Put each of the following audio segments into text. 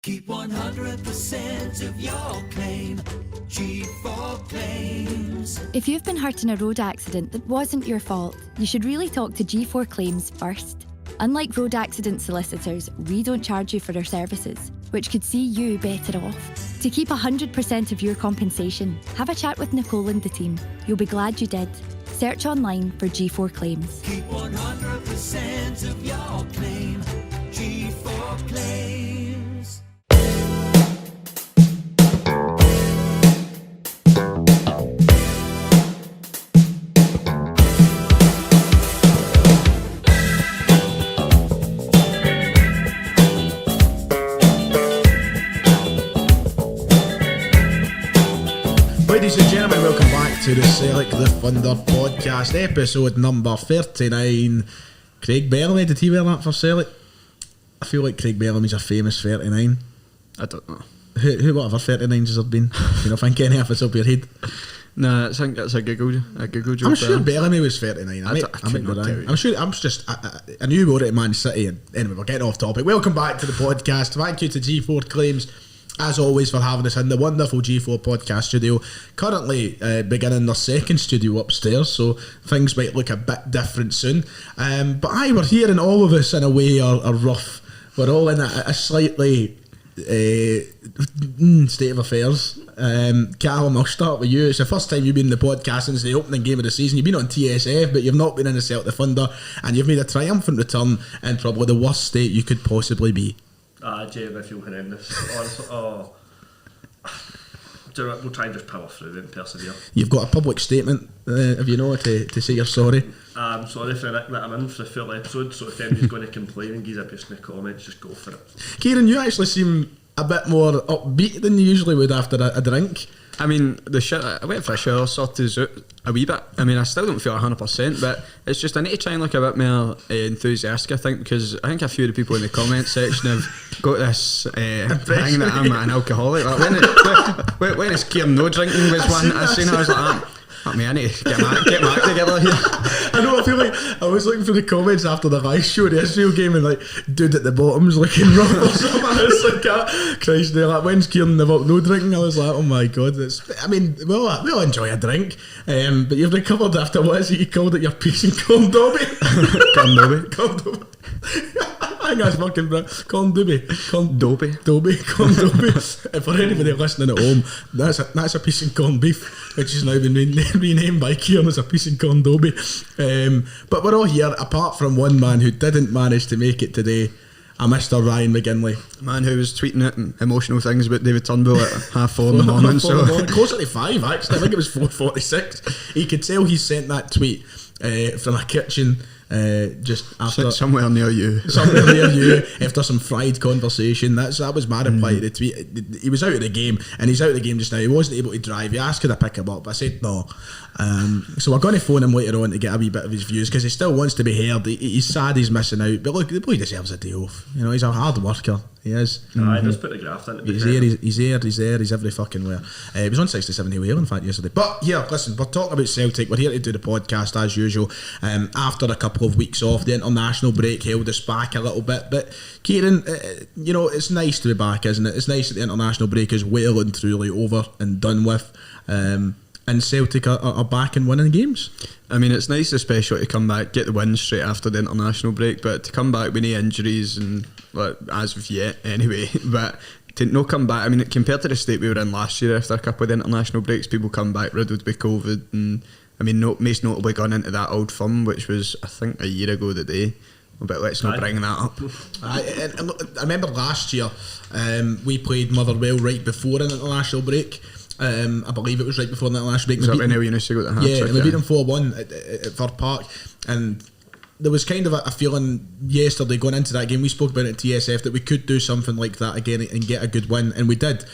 Keep 100% of your claim. G4 Claims. If you've been hurt in a road accident that wasn't your fault, you should really talk to G4 Claims first. Unlike road accident solicitors, we don't charge you for our services, which could see you better off. To keep 100% of your compensation, have a chat with Nicole and the team. You'll be glad you did. Search online for G4 Claims. Keep 100% of your claim. G4 Claims. Ladies and gentlemen, welcome back to the Sellik the Thunder podcast, episode number 39. Craig Bellamy, did he wear that for Sellik? I feel like Craig Bellamy's a famous 39. I don't know. Who whatever 39s has there been? You know, think any of it's up your head. Nah, I think that's a Google joke. I'm sure Bellamy was 39. I could not tell you. I'm sure. I knew we were at Man City. And anyway, we're getting off topic. Welcome back to the podcast. Thank you to G4 Claims, as always, for having us in the wonderful G4 podcast studio. Currently beginning their second studio upstairs, so things might look a bit different soon. But we're here, and all of us in a way are rough. We're all in a slightly state of affairs. Callum, I'll start with you. It's the first time you've been in the podcast since the opening game of the season. You've been on TSF, but you've not been in the Celtic Thunder, and you've made a triumphant return in probably the worst state you could possibly be. Jay, I feel horrendous. Honestly, we'll try and just power through and persevere. You've got a public statement, if you know, to say you're sorry. I'm sorry for Nick that I'm in for the full episode, so if anybody's going to complain and give abuse in the comments, just go for it. Kieran, you actually seem a bit more upbeat than you usually would after a drink. I mean, I went for a shower, sorted out a wee bit. I mean, I still don't feel 100%, but it's just I need to try and look a bit more enthusiastic, I think, because I think a few of the people in the comment section have got this thing that I'm an alcoholic. Like, when is Kieran no drinking was one I seen, I was like, fuck me, I need to get my act together here. I know, I feel like I was looking through the comments after the live show, the Israel game, and like, dude at the bottom's looking rough or something. I was like, Christ, they're like, when's Kieran never no drinking? I was like, oh my god, we'll enjoy a drink, but you've recovered after, what is it you called it, your peace and corn dobby? Corn dobby. Corn dobby. I think that's fucking brilliant. Corn dobby. Corn dobby. For anybody listening at home, that's a piece of corned beef, which has now been renamed by Kieran as a piece of corn dobby. But we're all here, apart from one man who didn't manage to make it today, a Mr. Ryan McGinley. Man who was tweeting out emotional things about David Turnbull at 4:30 in the morning. Closer to 5, actually. I think it was 4:46. He could tell he sent that tweet from a kitchen just after somewhere near you after some fried conversation. That was my reply to the tweet. He was out of the game, and he's out of the game just now. He wasn't able to drive. He asked could I pick him up, I said no. So we're going to phone him later on to get a wee bit of his views, because he still wants to be heard. He's sad he's missing out, but look, the boy deserves a day off. You know, he's a hard worker. He is. He does put the graft in. He's there, he's every fucking where. He was on 67 Whale in fact yesterday. But here, listen, we're talking about Celtic. We're here to do the podcast as usual. After a couple of weeks off, the international break held us back a little bit. But Kieran, you know, it's nice to be back, isn't it? It's nice that the international break is well and truly over and done with. And Celtic are back and winning games. I mean, it's nice especially to come back, get the win straight after the international break, but to come back with no injuries, and as of yet anyway, but to not come back, I mean, compared to the state we were in last year after a couple of the international breaks, people come back riddled with COVID, and I mean, most notably gone into that Old Firm, which was, I think, a year ago today. But let's not bring that up. I remember last year we played Motherwell right before an international break. I believe it was right before the international break. Was that when you used to go to the Yeah, and we beat them 4-1 at Fir Park, and there was kind of a feeling yesterday going into that game, we spoke about it at TSF, that we could do something like that again and get a good win, and we did.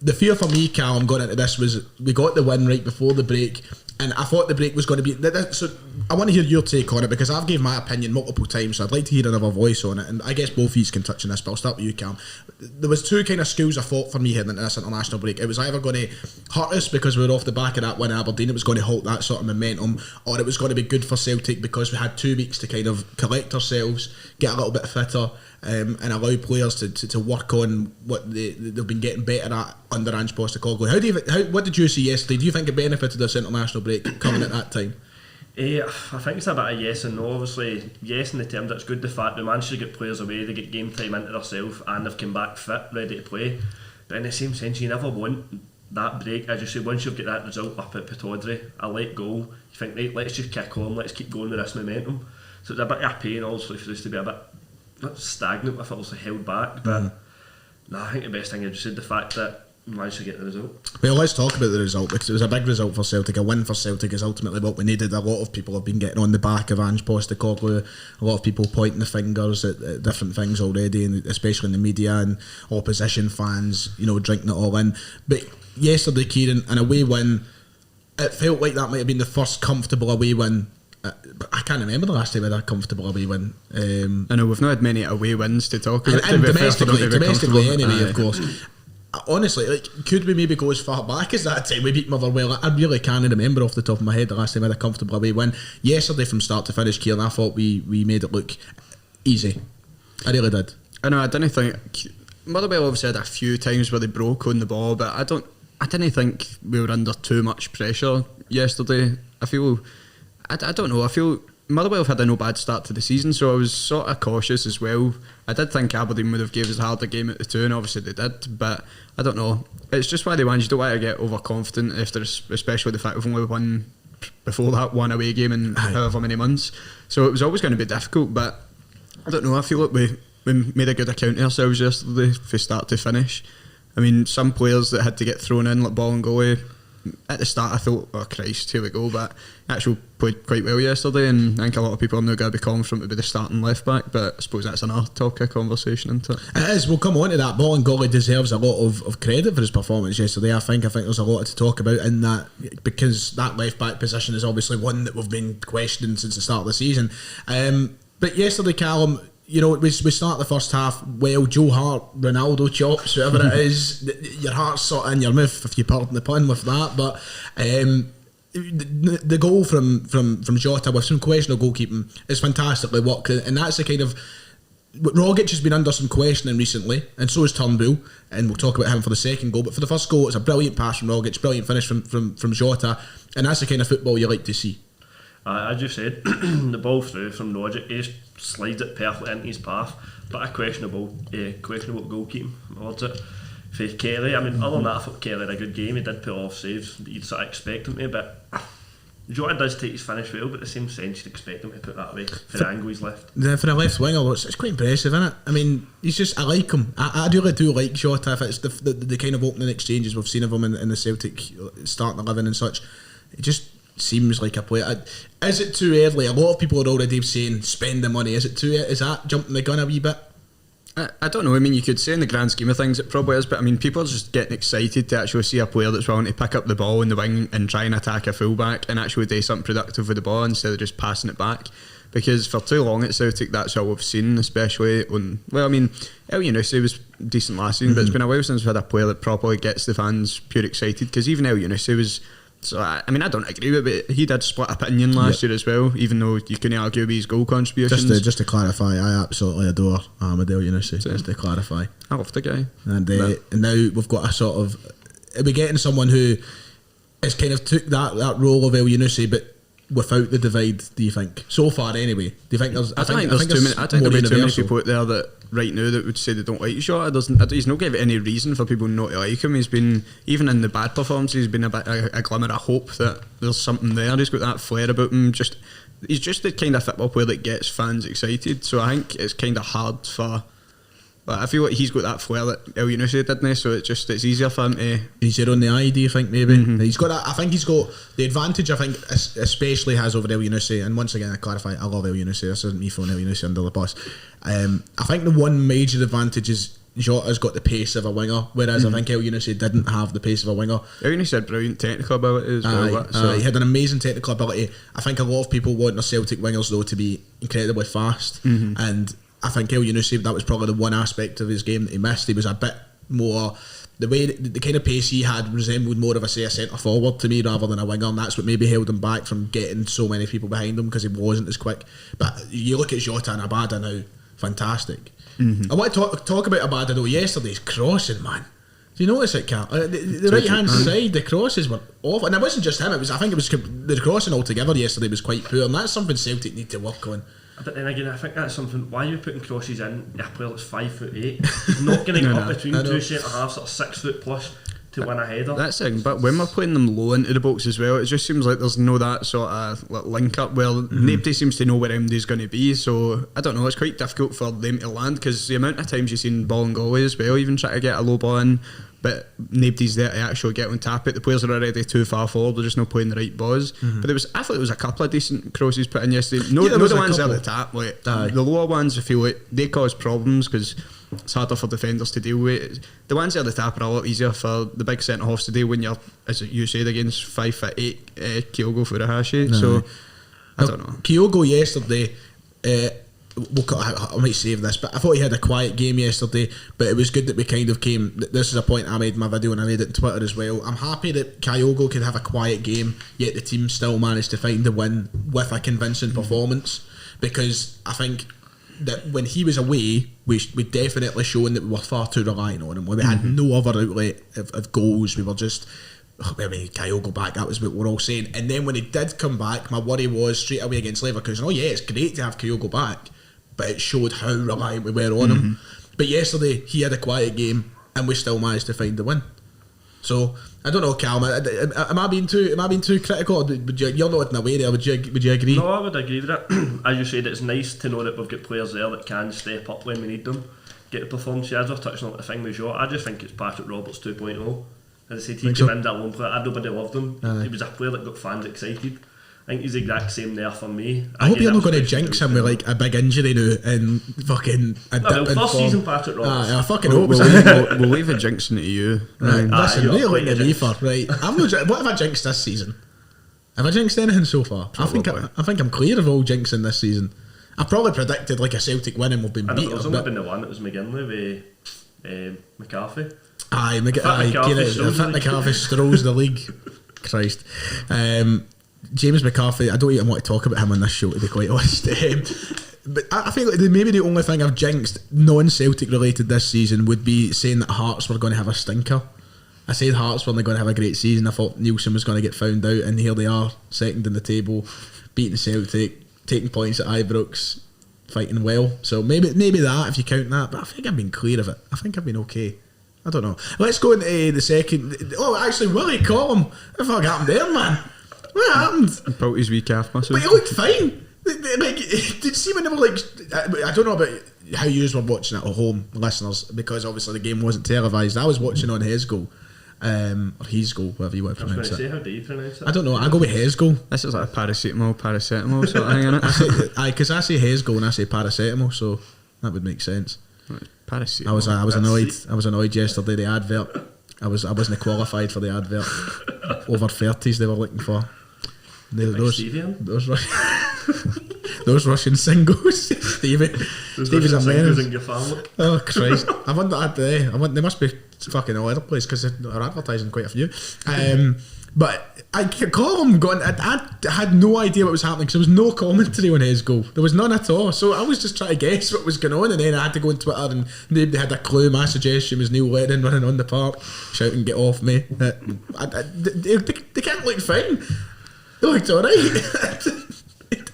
The fear for me, Callum, going into this was we got the win right before the break, and I thought the break was going to be... So I want to hear your take on it, because I've gave my opinion multiple times, so I'd like to hear another voice on it, and I guess both of you can touch on this, but I'll start with you, Callum. There was two kind of schools of thought for me heading into this international break. It was either going to hurt us because we were off the back of that win at Aberdeen, it was going to halt that sort of momentum, or it was going to be good for Celtic because we had 2 weeks to kind of collect ourselves, get a little bit fitter, and allow players to work on what they've been getting better at under Ange Postecoglou. What did you see yesterday? Do you think it benefited this international break coming at that time? I think it's a bit of yes and no. Obviously, yes in the terms that it's good the fact they managed to get players away, they get game time into themselves, and they've come back fit, ready to play. But in the same sense, you never want that break. As you say, once you've got that result up at Pittodrie, a late goal, you think, right, let's just kick on, let's keep going with this momentum. So it's a bit of a pain also for us to be a bit not stagnant if it was held back. But no, I think the best thing is just the fact that we managed to get the result. Well, let's talk about the result, because it was a big result for Celtic. A win for Celtic is ultimately what we needed. A lot of people have been getting on the back of Ange Postecoglou. A lot of people pointing the fingers at different things already, and especially in the media and opposition fans, drinking it all in. But yesterday, Kieran, an away win, it felt like that might have been the first comfortable away win. But I can't remember the last time we had a comfortable away win. I know we've not had many away wins to talk about. And domestically anyway, of course. Honestly, could we maybe go as far back as that time we beat Motherwell? I really can't remember off the top of my head the last time we had a comfortable away win. Yesterday, from start to finish, Kieran, I thought we made it look easy. I really did. I know. I didn't think Motherwell obviously had a few times where they broke on the ball, but I didn't think we were under too much pressure yesterday. I don't know. I feel Motherwell have had a no bad start to the season, so I was sort of cautious as well. I did think Aberdeen would have gave us a harder game at the two, and obviously they did, but I don't know. It's just one of the ones you don't want to get overconfident after, especially the fact we've only won before that one away game in however many months. So it was always going to be difficult, but I don't know. I feel like we made a good account of ourselves yesterday from start to finish. I mean, some players that had to get thrown in, like Bolingoli, at the start I thought, oh Christ, here we go, but he actually played quite well yesterday, and I think a lot of people are now going to be calling for him to be the starting left back, but I suppose that's another topic of conversation, isn't it? It is. We'll come on to that. Bolingoli deserves a lot of credit for his performance yesterday. I think there's a lot to talk about in that, because that left back position is obviously one that we've been questioning since the start of the season. But yesterday, Callum, we start the first half well. Joe Hart, Ronaldo chops, whatever it is, your heart's sort of in your mouth, if you pardon the pun with that. But the goal from Jota with some questionable goalkeeping is fantastically worked, and that's the kind of Rogic has been under some questioning recently, and so is Turnbull, and we'll talk about him for the second goal. But for the first goal, it's a brilliant pass from Rogic, brilliant finish from Jota, and that's the kind of football you like to see. As you said, the ball through from Rogic, he just slides it perfectly into his path, but a questionable goalkeeping towards it. For Kelly, I mean, other than that, I thought Kelly had a good game. He did pull off saves that you'd sort of expect him to, but Jota does take his finish well, but in the same sense you'd expect him to put that away for the angle he's left. For a left winger, it's quite impressive, isn't it? I mean, I like him. I really do like Jota. If it's the kind of opening exchanges we've seen of him in the Celtic starting 11 and such, it just seems like a player. Is it too early? A lot of people are already saying spend the money. Is that jumping the gun a wee bit? I don't know. I mean, you could say in the grand scheme of things it probably is, but I mean, people are just getting excited to actually see a player that's willing to pick up the ball in the wing and try and attack a fullback and actually do something productive with the ball instead of just passing it back. Because for too long at Celtic, that's all we've seen, especially on. Well, I mean, El Yunusi was decent last season, but it's been a while since we've had a player that properly gets the fans pure excited. Because even El Yunusi was. So I mean, I don't agree with it, but he did split opinion last year as well, even though you couldn't argue with his goal contributions. Just to clarify, I absolutely adore Amadeo Yunusi. Just to clarify, I love the guy. And now we've got a sort of, are we getting someone who has kind of took that role of El Yunusi, but without the divide? Do you think so far? Anyway, do you think there's? I think there's too many people out there that right now that would say they don't like Jota. He's not given any reason for people not to like him. He's been, even in the bad performances, he's been a glimmer of hope that there's something there. He's got that flair about him. He's just the kind of football player that gets fans excited. So I think it's kind of hard for. But I feel like he's got that flair that El Yunusi didn't, so it's easier for him to. Easier on the eye, do you think, maybe? He's got that. I think he's got the advantage, I think, especially has over El Yunusi. And once again, I clarify, I love El Yunusi. This isn't me throwing El Yunusi under the bus. I think the one major advantage is Jota's got the pace of a winger, whereas I think El Yunusi didn't have the pace of a winger. El Yunusi had brilliant technical ability as well. He had an amazing technical ability. I think a lot of people want their Celtic wingers, though, to be incredibly fast. And I think El Yunusi, that was probably the one aspect of his game that he missed. He was a bit more, the way the kind of pace he had resembled more of a centre forward to me rather than a winger, and that's what maybe held him back from getting so many people behind him, because he wasn't as quick. But you look at Jota and Abada now, fantastic. I want to talk about Abada yesterday's crossing, man. Do you notice it, Cal? The right hand side, the crosses were awful, and it wasn't just him. I think it was the crossing altogether yesterday was quite poor, and that's something Celtic need to work on. But then again, I think that's something. Why are you putting crosses in a player that's 5'8"? He's not going to get up between two centre halves that are 6 foot plus to win a header. That's it. But when we're playing them low into the box as well, it just seems like there's no that sort of link up. Well, nobody seems to know where MD's going to be, so I don't know. It's quite difficult for them to land because the amount of times you've seen ball and goalie as well, even try to get a low ball in, but nobody's there to actually get on tap it. The players are already too far forward, they're just not playing the right balls. But I thought there was a couple of decent crosses put in yesterday. No, the ones at the tap, like the lower ones, I feel like they cause problems because it's harder for defenders to deal with. The ones at the tap are a lot easier for the big centre halves to deal when you're, as you said, against 5'8" Kyogo Furuhashi. So I don't know. Kyogo yesterday, I might save this, but I thought he had a quiet game yesterday, but it was good that we kind of came. This is a point I made in my video and I made it on Twitter as well. I'm happy that Kyogo could have a quiet game, yet the team still managed to find the win with a convincing performance, because I think that when he was away, we definitely shown that we were far too reliant on him. We had no other outlet of goals. We were just, Kyogo back, that was what we're all saying. And then when he did come back, my worry was straight away against Leverkusen, it's great to have Kyogo back, but it showed how reliant we were on him. But yesterday, he had a quiet game, and we still managed to find the win. So I don't know, Cal. Am I being too critical? You're not in a way there. Would you agree? No, I would agree with that. As you said, it's nice to know that we've got players there that can step up when we need them, get the performance. As we're touching on the thing with Jota, I just think it's Patrick Roberts 2.0. As I said, he came in that one player. Everybody loved him. He was a player that got fans excited. I think he's the exact same there for me. I hope you're not going to jinx him with like a big injury now and fucking a dip in first form. season Patrick Roberts. I fucking hope so. We'll leave a jinxing to you. Right. Listen, you're really quite a the reefer, right? What have I jinxed this season? Have I jinxed anything so far? I think I'm clear of all jinxing this season. I probably predicted like a Celtic win and we've been beat. There's only been the one that was McGinley with McCarthy. Aye, McCarthy strolls the league. Christ. James McCarthy, I don't even want to talk about him on this show, to be quite honest. But I think maybe the only thing I've jinxed non-Celtic related this season would be saying that Hearts were going to have a stinker. I said Hearts weren't going to have a great season. I thought Nielsen was going to get found out, and here they are, second in the table, beating Celtic, taking points at Ibrox, fighting well. So maybe that, if you count that, but I think I've been clear of it. I think I've been okay. I don't know. Let's go into the second. Oh, actually, Willie Collum. What the fuck happened there, man? What happened? Pulled his wee calf muscle. But he looked fine. Like, did you see when they were like, I don't know about how you were watching it at home, listeners, because obviously the game wasn't televised. I was watching on his goal, or his goal, whatever you want to pronounce it. How do you pronounce it? I don't know. I go with his goal. This is like a paracetamol sort of thing, isn't it? Because I say his goal and I say paracetamol, so that would make sense. Paracetamol. I was annoyed. I was annoyed yesterday. The advert. I wasn't qualified for the advert. Over 30s they were looking for. Those Russian singles. Stevie's a man. In your family. Oh Christ! I wonder they must be fucking all over the place because they're advertising quite a few. But I call him going. I had no idea what was happening because there was no commentary on his goal. There was none at all. So I was just trying to guess what was going on, and then I had to go on Twitter, and they had a clue. My suggestion was Neil Lennon running on the park, shouting "Get off me!" They can't look fine. They looked alright.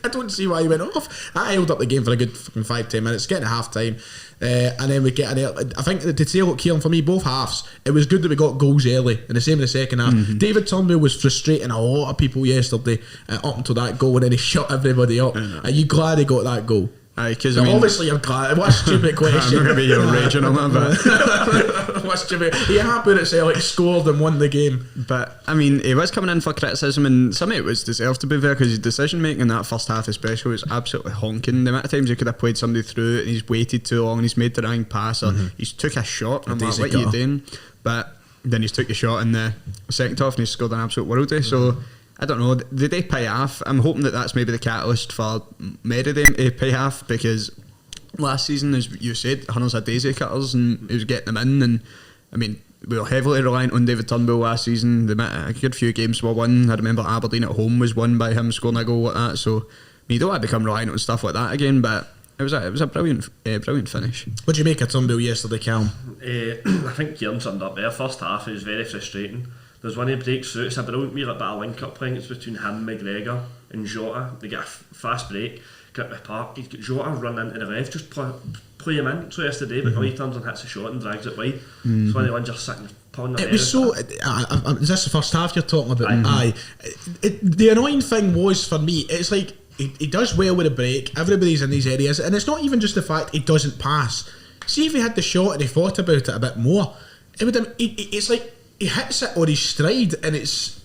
I don't see why he went off. I held up the game for a good 5-10 minutes, getting to half time, and then we get an. I think to say look here for me, both halves, it was good that we got goals early, and the same in the second half. David Turnbull was frustrating a lot of people yesterday up until that goal, and then he shut everybody up. Are you glad he got that goal? Aye, because obviously you're glad. What a stupid question. I'm not going to be your raging on that, but what stupid. Are you happy that Sellik scored and won the game? But I mean, he was coming in for criticism, and some of it was deserved, to be fair, because his decision making in that first half especially was absolutely honking. The amount of times he could have played somebody through and he's waited too long and he's made the wrong pass or he's took a shot and I'm like, what are you doing? But then he's took a shot in the second half and he's scored an absolute worldie. So I don't know, did they pay off? I'm hoping that that's maybe the catalyst for Merida to pay off, because last season, as you said, Hunters had daisy cutters and he was getting them in, and I mean, we were heavily reliant on David Turnbull last season. A good few games were won. I remember Aberdeen at home was won by him scoring a goal like that, so I mean, you don't want to become reliant on stuff like that again, but It was a brilliant finish. What do you make of Turnbull yesterday, Calum? I think Kieran summed up there. First half, it was very frustrating. There's one he breaks through. It's a brilliant wee bit of link-up playing. It's between him, McGregor and Jota. They get a fast break, get the park. He's got Jota run into the left, just play him in. So yesterday, but no, he turns and hits a shot and drags it wide. It's one of the ones you're sitting pulling their It was so. Is this the first half you're talking about? Aye. The annoying thing was for me, it's like he does well with a break. Everybody's in these areas, and it's not even just the fact he doesn't pass. See if he had the shot and he thought about it a bit more, it would. It's like he hits it on his stride, and it's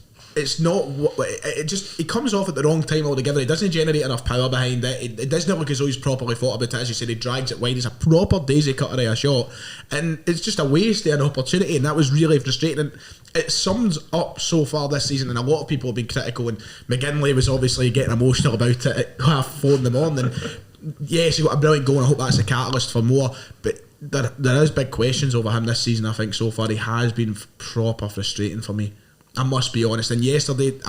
not what it just. He comes off at the wrong time altogether. He doesn't generate enough power behind it. It doesn't look as though he's properly thought about it. As you said, he drags it wide. It's a proper daisy cutter of a shot, and it's just a waste of an opportunity. And that was really frustrating. And it sums up so far this season. And a lot of people have been critical. And McGinley was obviously getting emotional about it at 4:30 in the morning. Yes, he got a brilliant goal, and I hope that's a catalyst for more. But there is big questions over him this season. I think so far he has been proper frustrating for me. I must be honest. And yesterday,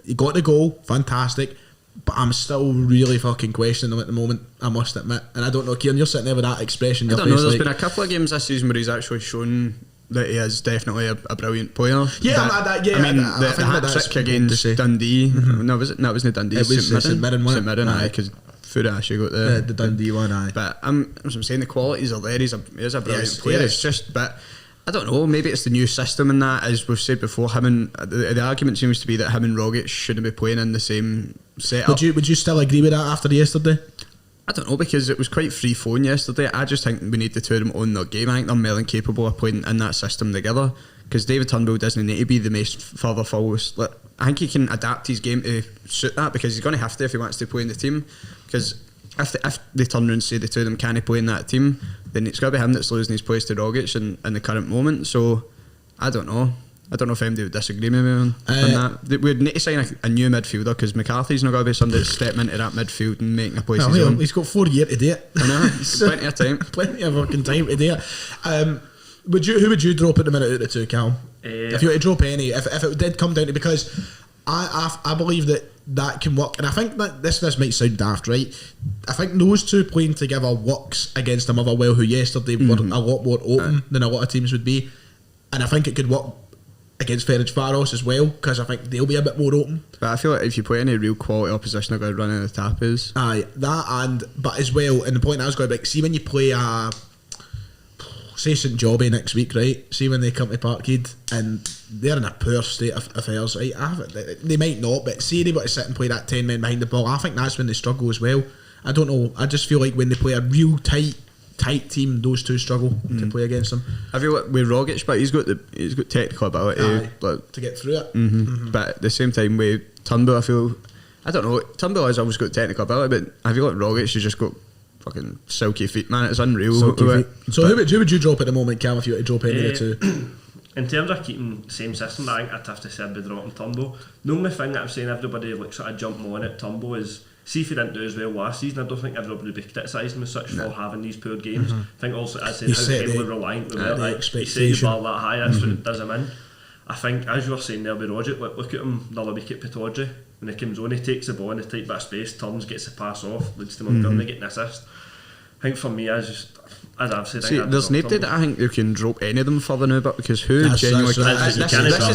he got the goal, fantastic, but I'm still really fucking questioning him at the moment, I must admit. And I don't know, Kieran, you're sitting there with that expression in your I don't face. know, there's been a couple of games this season where he's actually shown that he is definitely a brilliant player. Yeah, I think the hat-trick against Dundee. No, was it? No, it wasn't Dundee. It was St Mirren, wasn't it? St Mirren, because Fura actually got the Dundee one, aye. But as I'm saying, the qualities are there. He is a brilliant player. Yes. It's just, but I don't know, maybe it's the new system and that, as we've said before, the argument seems to be that him and Rogic shouldn't be playing in the same setup. Would you still agree with that after yesterday? I don't know, because it was quite free flowing yesterday. I just think we need the two of them on their game. I think they're more than capable of playing in that system together, because David Turnbull doesn't need to be the most further forward. I think he can adapt his game to suit that, because he's going to have to if he wants to play in the team, because if they turn around and say the two of them can't play in that team, then it's got to be him that's losing his place to Rogic in the current moment. So I don't know if anybody would disagree with me on that. We'd need to sign a new midfielder, because McCarthy's not going to be somebody that's stepping into that midfield and making a place his own. He's got 4 years to do it. I know, plenty of time. Plenty of fucking time to do it. Who would you drop at the minute out of the two, Cal? If you were to drop any, if it did come down to, because I believe that can work, and I think that this might sound daft, right? I think those two playing together works against a Motherwell who yesterday were a lot more open than a lot of teams would be, and I think it could work against Ferencváros as well, because I think they'll be a bit more open. But I feel like if you play any real quality opposition, they're going to run in the tappers. Aye, but as well, and the point I was going to be, see when you play say St Jobbie next week, right? See when they come to Parkhead and they're in a poor state of affairs, right? They might not, but see they got to sit and play that 10 men behind the ball. I think that's when they struggle as well. I don't know. I just feel like when they play a real tight team, those two struggle to play against them. I feel like with Rogic, but he's got technical ability to get through it. But at the same time with Turnbull, I don't know. Turnbull has always got technical ability, but I feel like Rogic has just got fucking silky feet, man. It's unreal. So who would you drop at the moment, Cam, if you were to drop any of the two? In terms of keeping the same system, I think I'd have to say I'd be dropping Turnbull. The only thing that I'm saying everybody like sort of jumping on at Turnbull is, see if he didn't do as well last season, I don't think everybody would be criticising him as such for having these poor games. I think also, as I said, how heavily reliant we were. He set the bar that high, that's what does him in. I think, as you were saying there with Rogic, look at him the other week at Pittodrie. When he comes on, he takes the ball in a tight bit of space, turns, gets the pass off, leads to McGinley getting an assist. I think for me, as I've said, there's nobody that I think you can drop any of them further now, but because this is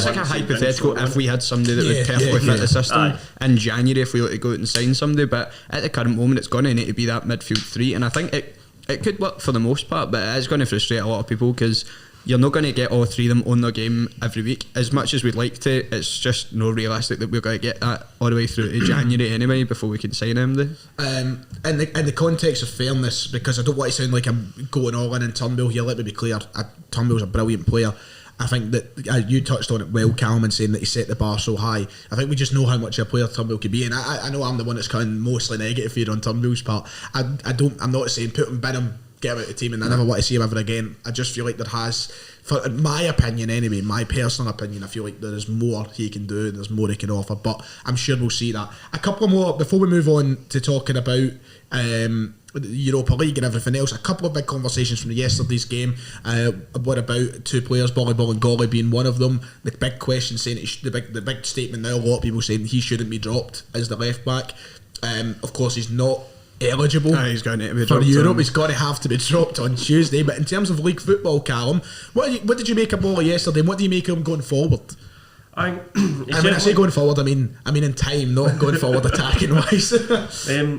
like a hypothetical if we had somebody that would perfectly fit the system in January, if we were to go out and sign somebody, but at the current moment it's going to need to be that midfield three, and I think it could work for the most part, but it is going to frustrate a lot of people, because you're not going to get all three of them on their game every week. As much as we'd like to, it's just not realistic that we're going to get that all the way through to January anyway before we can sign him. In the context of fairness, because I don't want to sound like I'm going all in Turnbull here, let me be clear, Turnbull's a brilliant player. I think that you touched on it well, Calum, saying that he set the bar so high. I think we just know how much a player Turnbull could be, and I know I'm the one that's coming mostly negative here on Turnbull's part. I'm not saying put him, bin him, get him out of the team, and I never want to see him ever again. I just feel like there has, in my opinion anyway, my personal opinion, I feel like there is more he can do and there's more he can offer, but I'm sure we'll see that. A couple more before we move on to talking about the Europa League and everything else. A couple of big conversations from yesterday's game. What about two players, Volleyball and Golly being one of them? The big question saying the big statement now, a lot of people saying he shouldn't be dropped as the left back. Of course he's not eligible He's going to be for dropped Europe. on. He's got to have to be dropped on Tuesday. But in terms of league football, Callum, what did you make of Bolo yesterday? And what do you make of him going forward? I think And when I say going forward, I mean in time, not going forward attacking wise.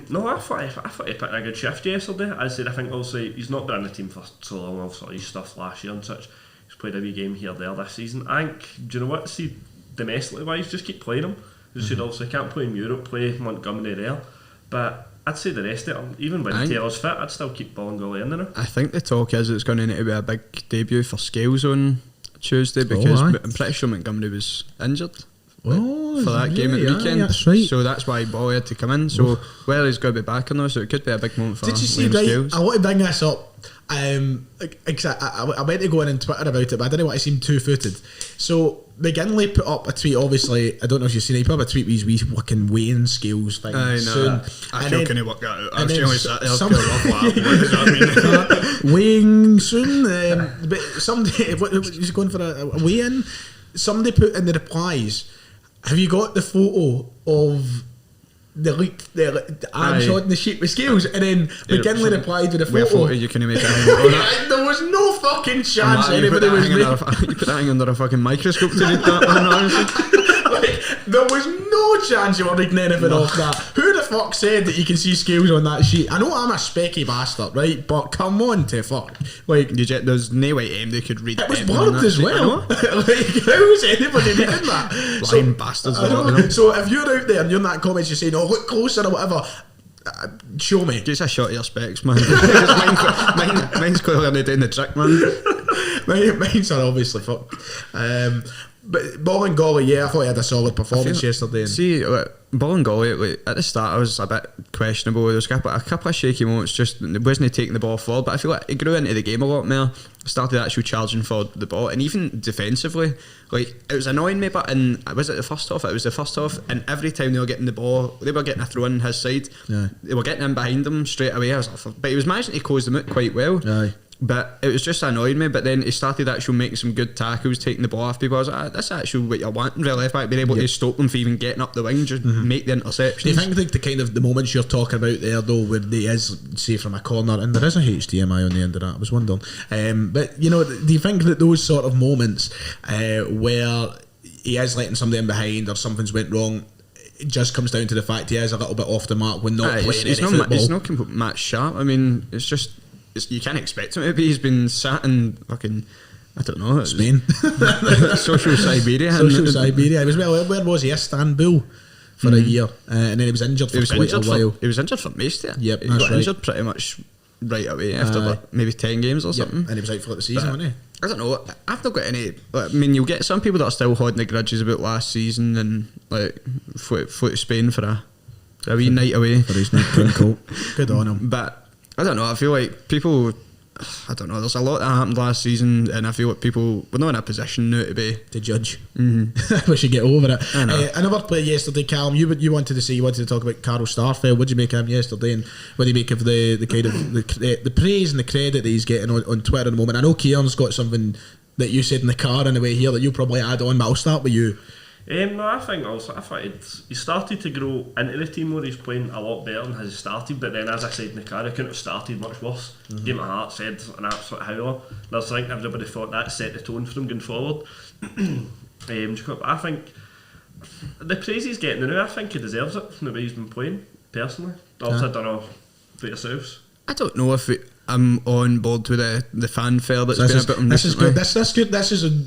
no, I thought he put in a good shift yesterday. As I said, I think also he's not been in the team for so long. Obviously, his stuff last year and such. He's played a wee game here there this season. I think, do you know what? See, domestically wise, just keep playing him. As I said, obviously, can't play in Europe, play Montgomery there. But I'd say the rest of it, even when Taylor's fit, I'd still keep Bolingoli in there. I think the talk is it's going to need to be a big debut for Scales on Tuesday because aye. I'm pretty sure Montgomery was injured for yeah, that game at the yeah, weekend. that's right. So that's why Bolly had to come in. So whether he's going to be back or not, so it could be a big moment for Did you see, Liam right, Scales. I want to bring this up. I went to go on Twitter about it, but I didn't want to seem two-footed. So McGinley put up a tweet, obviously, I don't know if you've seen it, he put up a tweet with his wee fucking weighing scales thing I know. soon. I And feel then- can work that out. I and was then only sat there some- going, what does that mean? weighing soon, but somebody what was going for a weigh-in. Somebody put in the replies, have you got the photo of the arm Aye. shot in the sheet with scales? And then McGinley replied with a Where photo. photo you can make it hang on that. Yeah, there was no fucking chance You put anybody that was hanging making. under you put that hanging under a fucking microscope to read that one, honestly. Like, there was no chance you were reading anything off that. Who the fuck said that you can see scales on that sheet? I know I'm a specky bastard, right? But come on to fuck. Like, There's no way they could read it was them on blurred that as sheet, I well. know. Like, how was anybody reading that? Blind bastards. I know. you know. So if you're out there and you're in that comments, you're saying, "Oh, look closer" or whatever, show me. Just a shot of your specs, man. mine's clearly only doing the trick, man. Mine's are obviously fucked. But Bolingoli, yeah, I thought he had a solid performance yesterday. And See, like, Bolingoli, like, at the start I was a bit questionable. There was a couple of shaky moments, just wasn't taking the ball forward, but I feel like he grew into the game a lot more, started actually charging for the ball, and even defensively, like, it was annoying me, but was it the first half? It was the first half, and every time they were getting the ball, they were getting a throw in his side, Yeah. they were getting in behind them straight away. I was like, but he was managing to close them out quite well. Aye. But it was just annoying me. But then he started actually making some good tackles, taking the ball off people. I was like, that's actually what you're wanting for a left back, being able to stop them from even getting up the wing, just make the interceptions. do you think like the kind of the moments you're talking about there though, where there is, say, from a corner, and there is a HDMI on the end of that, I was wondering, but you know, do you think that those sort of moments where he is letting somebody in behind or something's went wrong, it just comes down to the fact he is a little bit off the mark when not playing any football? He's not match sharp. I mean, it's just you can't expect him to be. He's been sat in fucking, I don't know, Spain. social Siberia. Social Siberia. He was, where was he? Istanbul for a year, and then he was injured for quite a while. He was injured for most of it. Yep, he that's got right. injured pretty much right away after like, maybe 10 games or Yep, something. and he was out for the season, wasn't he? I don't know. I've not got any. Like, I mean, you'll get some people that are still holding the grudges about last season and like flew to Spain for a wee night away. For his night print coat. Good on him. But I don't know. I feel like people. I don't know. There's a lot that happened last season, and I feel like people were not in a position now to be. To judge. We should get over it. I know. Another play yesterday, Callum. You wanted to talk about Carl Starfelt. What did you make of him yesterday, and what do you make of the kind of the praise and the credit that he's getting on Twitter at the moment? I know Kieran's got something that you said in the car on the way here that you probably add on, but I'll start with you. No, I thought he started to grow into the team where he's playing a lot better than has he started, but then as I said in the car, he couldn't have started much worse. Game at Hearts had an absolute howler. I think everybody thought that set the tone for him going forward. I think the praise he's getting now, I think he deserves it from the way he's been playing, personally. Also, I don't know for yourselves. I don't know if I'm on board with the fanfare that's been about him This is recently. good. This good.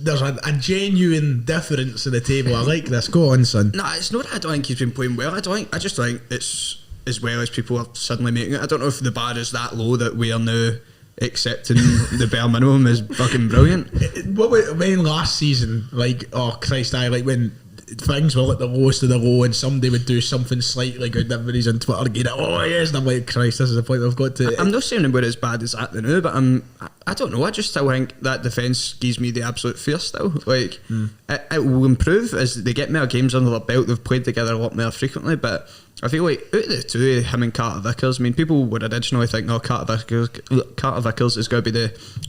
There's a genuine difference in the table. I like this. Go on, son. No, it's not that I don't think he's been playing well. I just think it's as well as people are suddenly making it. I don't know if the bar is that low that we are now accepting the bare minimum is fucking brilliant. When last season, like, oh Christ, when things were at the lowest of the low and somebody would do something slightly good, everybody's on Twitter getting oh yes, and I'm like, Christ, this is the point we've got to. I'm not saying we're as bad as that now, but I don't know. I just still think that defence gives me the absolute fear still. Like it will improve as they get more games under their belt. They've played together a lot more frequently, but I feel like out of the two, him and Carter Vickers, I mean, people would originally think, oh, Carter Vickers is going to be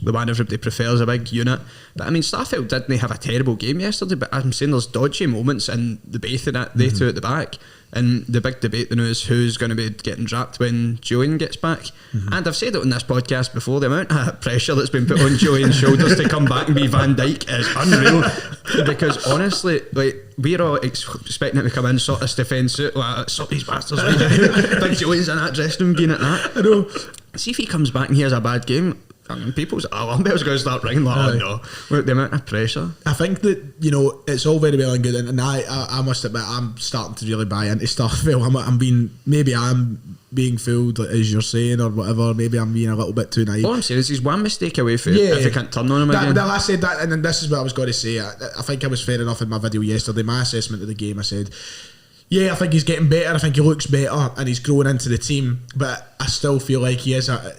the one everybody prefers, a big unit. But I mean, Starfelt didn't have a terrible game yesterday, but I'm saying there's dodgy moments in the both of that, they two at the back. And the big debate now is who's going to be getting dropped when Julian gets back. And I've said it on this podcast before, the amount of pressure that's been put on Julian's shoulders to come back and be Van Dijk is unreal. Because honestly, like, we're all expecting him to come in, sort this defence out, like, sort these bastards right now. Big Julian's in that dressing room being at that. I know. See if he comes back and he has a bad game, I mean, people's alarm bells going to start ringing like, oh no, with the amount of pressure. I think that, you know, it's all very well and good, and I must admit, I'm starting to really buy into stuff. Well, I'm being fooled, like, as you're saying, or whatever. Maybe I'm being a little bit too naive. All I'm saying is he's one mistake away from if he can't turn on him again. I said that, and then this is what I was going to say. I think I was fair enough in my video yesterday. My assessment of the game, I said, yeah, I think he's getting better. I think he looks better, and he's growing into the team. But I still feel like he is a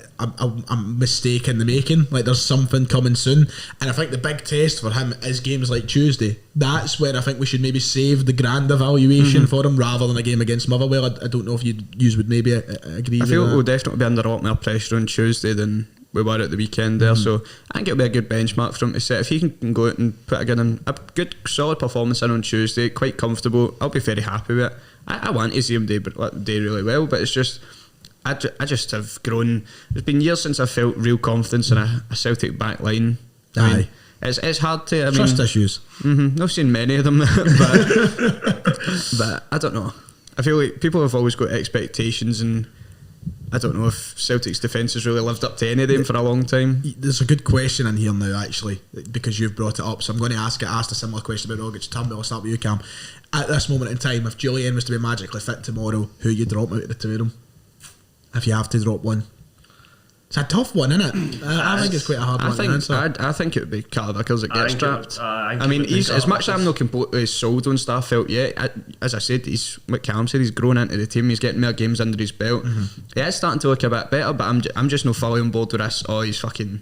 mistake in the making. Like, there's something coming soon. And I think the big test for him is games like Tuesday. That's where I think we should maybe save the grand evaluation for him, rather than a game against Motherwell. I don't know if you would maybe agree. I feel with we'll definitely be under a lot more pressure on Tuesday than we were at the weekend there. So I think it'll be a good benchmark for him to set. If he can go out and put a good solid performance in on Tuesday, quite comfortable, I'll be very happy with it. I want to see him do really well, but it's just I just have grown. It's been years since I felt real confidence in a Celtic back line. I mean, it's hard to trust issues. I've seen many of them, but I don't know. I feel like people have always got expectations, and I don't know if Celtic's defence has really lived up to any of them for a long time. There's a good question in here now, actually, because you've brought it up. So I'm going to ask a similar question about Rogic Turnbull. I'll start with you, Cam. At this moment in time, if Julian was to be magically fit tomorrow, who you drop out of the two of them? If you have to drop one. It's a tough one, isn't it? I think it's quite a hard one to answer. I think it would be Carl Vickers that gets trapped. I mean, as much as I'm not completely sold on Starfelt yet, as I said, what Callum said, he's grown into the team, he's getting more games under his belt. He is starting to look a bit better, but I'm just not fully on board with this. Oh, he's fucking...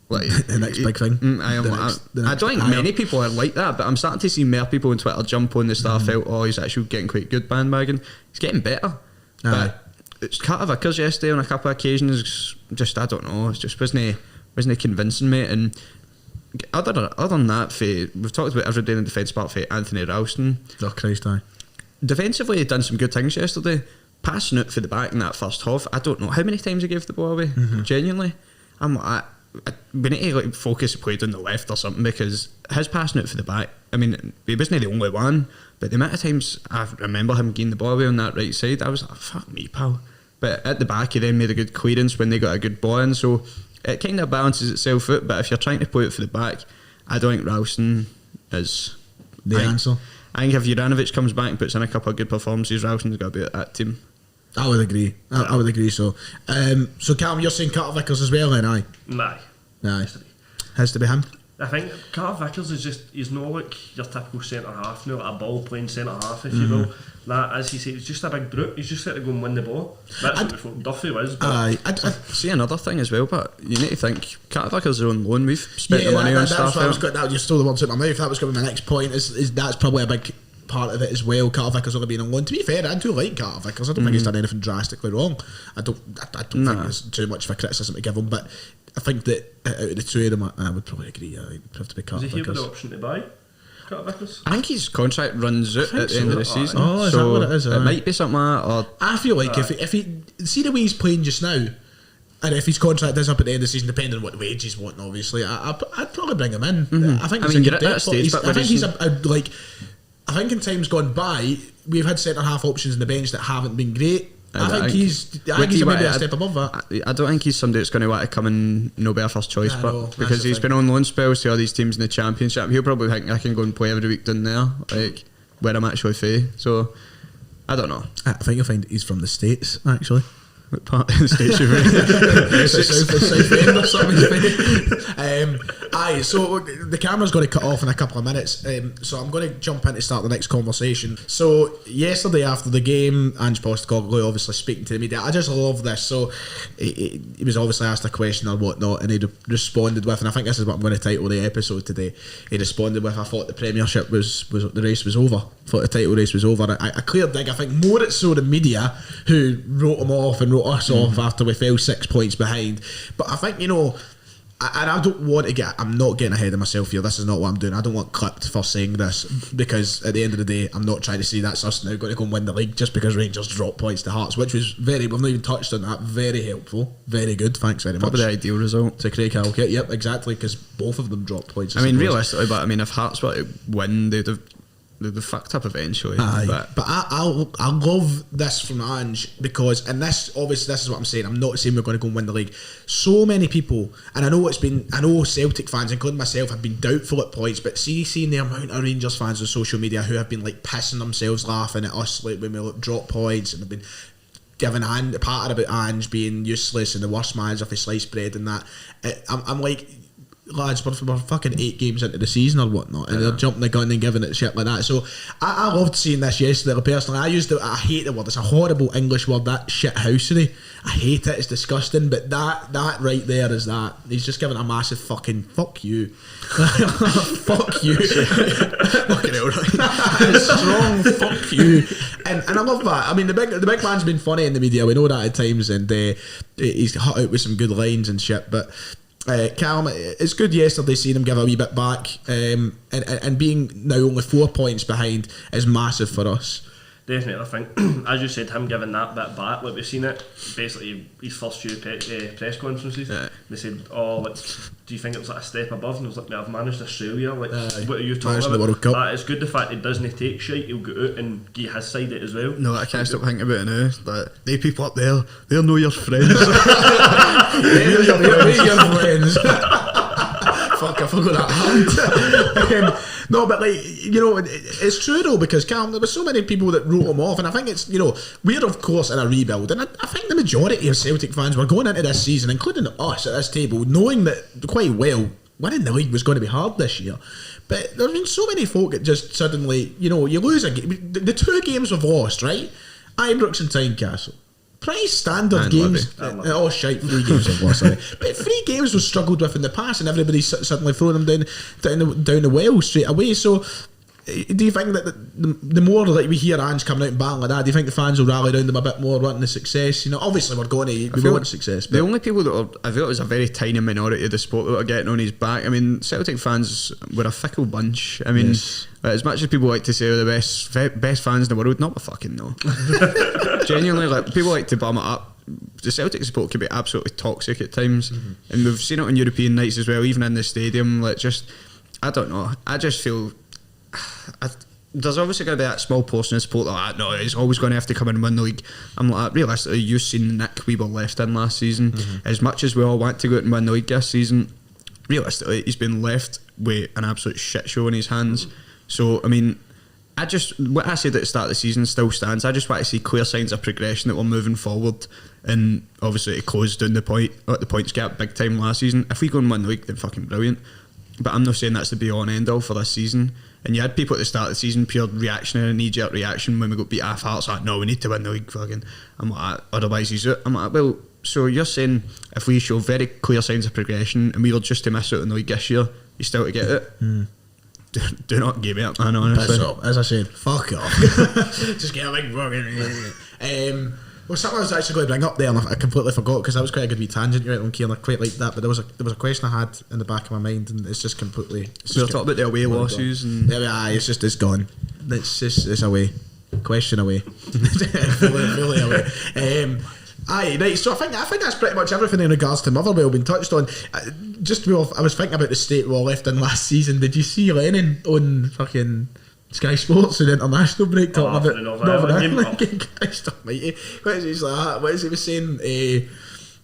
Like, the next big thing. I don't think many people are like that, but I'm starting to see more people on Twitter jump on the Starfelt, oh, he's actually getting quite good bandwagon. He's getting better. But it's Carter Vickers yesterday on a couple of occasions, just, I don't know, it just wasn't convincing me. And other than that, we've talked about every day in the defence part for Anthony Ralston. Oh Christ, aye. Defensively, he done some good things yesterday. Passing out for the back in that first half, I don't know how many times he gave the ball away. Genuinely, we need to focus played on the left or something, because his passing out for the back, I mean, he wasn't the only one, but the amount of times I remember him getting the ball away on that right side, I was like, fuck me, pal. But at the back, he then made a good clearance when they got a good ball in, so it kind of balances itself out. But if you're trying to play it for the back, I don't think Ralston is the answer. I think if Juranovic comes back and puts in a couple of good performances, Ralston's got to be at that team. I would agree. I would agree. So, so Callum, you're saying Carter Vickers as well, then? Aye. Aye. Has to be him. I think Carter Vickers he's not like your typical centre half now, like a ball playing centre half, if you will. That, as he said, he's just a big brute. He's just there to go and win the ball. That's what Duffy was. I'd see another thing as well, but you need to think Carter Vickers is on loan. We've spent the money on stuff. You stole the words out of my mouth. That was going to be my next point. Is that's probably a big part of it as well. Carter Vickers only being on loan. To be fair, I do like Carter Vickers. I don't think he's done anything drastically wrong. I don't think there's too much of a criticism to give him, but I think that out of the two of them, I would probably agree. It'd have to be Carter Vickers. Is he the option to buy Carter Vickers? I think his contract runs out at the end of the season. Oh, is that what it is? It might be something like that. Or I feel like if he see the way he's playing just now, and if his contract is up at the end of the season, depending on what wage he's wanting, obviously, I'd probably bring him in. I think you're at that stage, but I think he's I think in times gone by, we've had centre half options on the bench that haven't been great. I think he's maybe a step above that. I don't think he's somebody that's going to want to come and be our first choice, because he's been on loan spells to all these teams in the Championship. He'll probably think I can go and play every week down there, like where I'm actually fair. So I don't know. I think you'll find he's from the States, actually. What part of the States you're South End or something. Aye, so the camera's going to cut off in a couple of minutes, so I'm going to jump in to start the next conversation. So yesterday after the game, Ange Postecoglou obviously speaking to the media. I just love this. So he was obviously asked a question or whatnot, and he responded with, and I think this is what I'm going to title the episode today, he responded with, I thought the Premiership was the race was over. I thought the title race was over. A clear dig. I think more it's so the media who wrote him off and wrote us off after we fell 6 points behind. But I think, and I don't want to get, I'm not getting ahead of myself here, this is not what I'm doing, I don't want clipped for saying this, because at the end of the day I'm not trying to say that's us now going to go and win the league just because Rangers drop points to Hearts, which was we've not even touched on that, very helpful, very good, thanks very much. Probably the ideal result to Craig Halkett, yep, exactly, because both of them dropped points. I mean, realistically, but I mean, if Hearts were to win, they'd have fucked up eventually. Aye, but I love this from Ange, because, and this obviously, this is what I'm saying, I'm not saying we're going to go and win the league. So many people, and I know Celtic fans, including myself, have been doubtful at points, but seeing the amount of Rangers fans on social media who have been like pissing themselves laughing at us like when we drop points, and have been giving patted about Ange being useless and the worst manager for sliced bread and that, I'm like, lads, we're fucking 8 games into the season or whatnot, and they're jumping the gun and giving it shit like that. So I loved seeing this yesterday. Personally, I hate the word. It's a horrible English word, that shithousery. I hate it. It's disgusting. But that right there is that. He's just giving a massive fucking fuck you. Fuck you. Fucking hell, right? Strong fuck you. And I love that. I mean, the big man's been funny in the media. We know that at times, and he's hut out with some good lines and shit. But Callum, it's good yesterday seeing him give a wee bit back, and being now only 4 points behind is massive for us. Definitely, I think, as you said, him giving that bit back, like we've seen it, basically his first few press conferences, they said, do you think it was like a step above? And he was like, I've managed Australia, like, what are you talking about? The World Cup. It's good the fact he doesn't take shit, he'll go out and give his side it as well. No, I can't stop thinking about it now, that they people up there, they'll know your friends. They're your friends. Fuck, I forgot that. No, but like, you know, it's true though, because Callum, there were so many people that wrote him off, and I think it's, you know, we're of course in a rebuild, and I think the majority of Celtic fans were going into this season, including us at this table, knowing that quite well winning the league was going to be hard this year. But there's been so many folk that just suddenly, you know, you lose a game. The 2 games we've lost, right? Ibrox and Tynecastle. Pretty standard And games. Levy. Oh shite, 3 games I've lost, sorry. But 3 games we've struggled with in the past, and everybody's suddenly throwing them down the well straight away. So do you think that the more that we hear Ange coming out and battling like that, do you think the fans will rally around them a bit more, wanting the success? You know, obviously we want success, but the only people I feel it was a very tiny minority of the sport that were getting on his back. I mean, Celtic fans were a fickle bunch. I mean, yes. As much as people like to say they're the best fans in the world, not a fucking no. Genuinely, like, people like to bum it up. The Celtic support can be absolutely toxic at times, and we've seen it on European nights as well, even in the stadium. Like, just, I don't know, I just feel there's obviously going to be that small portion of support that no, he's always going to have to come in and win the league. I'm like, realistically, you've seen Nick we were left in last season. As much as we all want to go out and win the league this season, realistically he's been left with an absolute shit show in his hands. So I mean, what I said at the start of the season still stands. I just want to see clear signs of progression that we're moving forward, and obviously it closed down the points gap big time last season. If we go and win the league, then fucking brilliant. But I'm not saying that's the be all and end all for this season. And you had people at the start of the season, pure reactionary, knee-jerk reaction when we got beat half Hearts, like, no, we need to win the league, fucking. I'm like, otherwise he's out. I'm like, well, so you're saying if we show very clear signs of progression and we were just to miss out on the league this year, you still to get it? Do not give me up, man, honestly. Piss off. As I said, fuck off. Just get a big fucking. Well, something I was actually going to bring up there, and I completely forgot, because that was quite a good wee tangent you went on, Kieran. I quite like that, but there was a question I had in the back of my mind, and it's just completely. We were talking about the away losses, and it's gone. It's away. Question away. fully away. Aye, right. So I think that's pretty much everything in regards to Motherwell been touched on. I was thinking about the state we were left in last season. Did you see Lennon on fucking Sky Sports and international break talking about Northern Ireland game? Christ almighty. What is he like? What is he was saying? He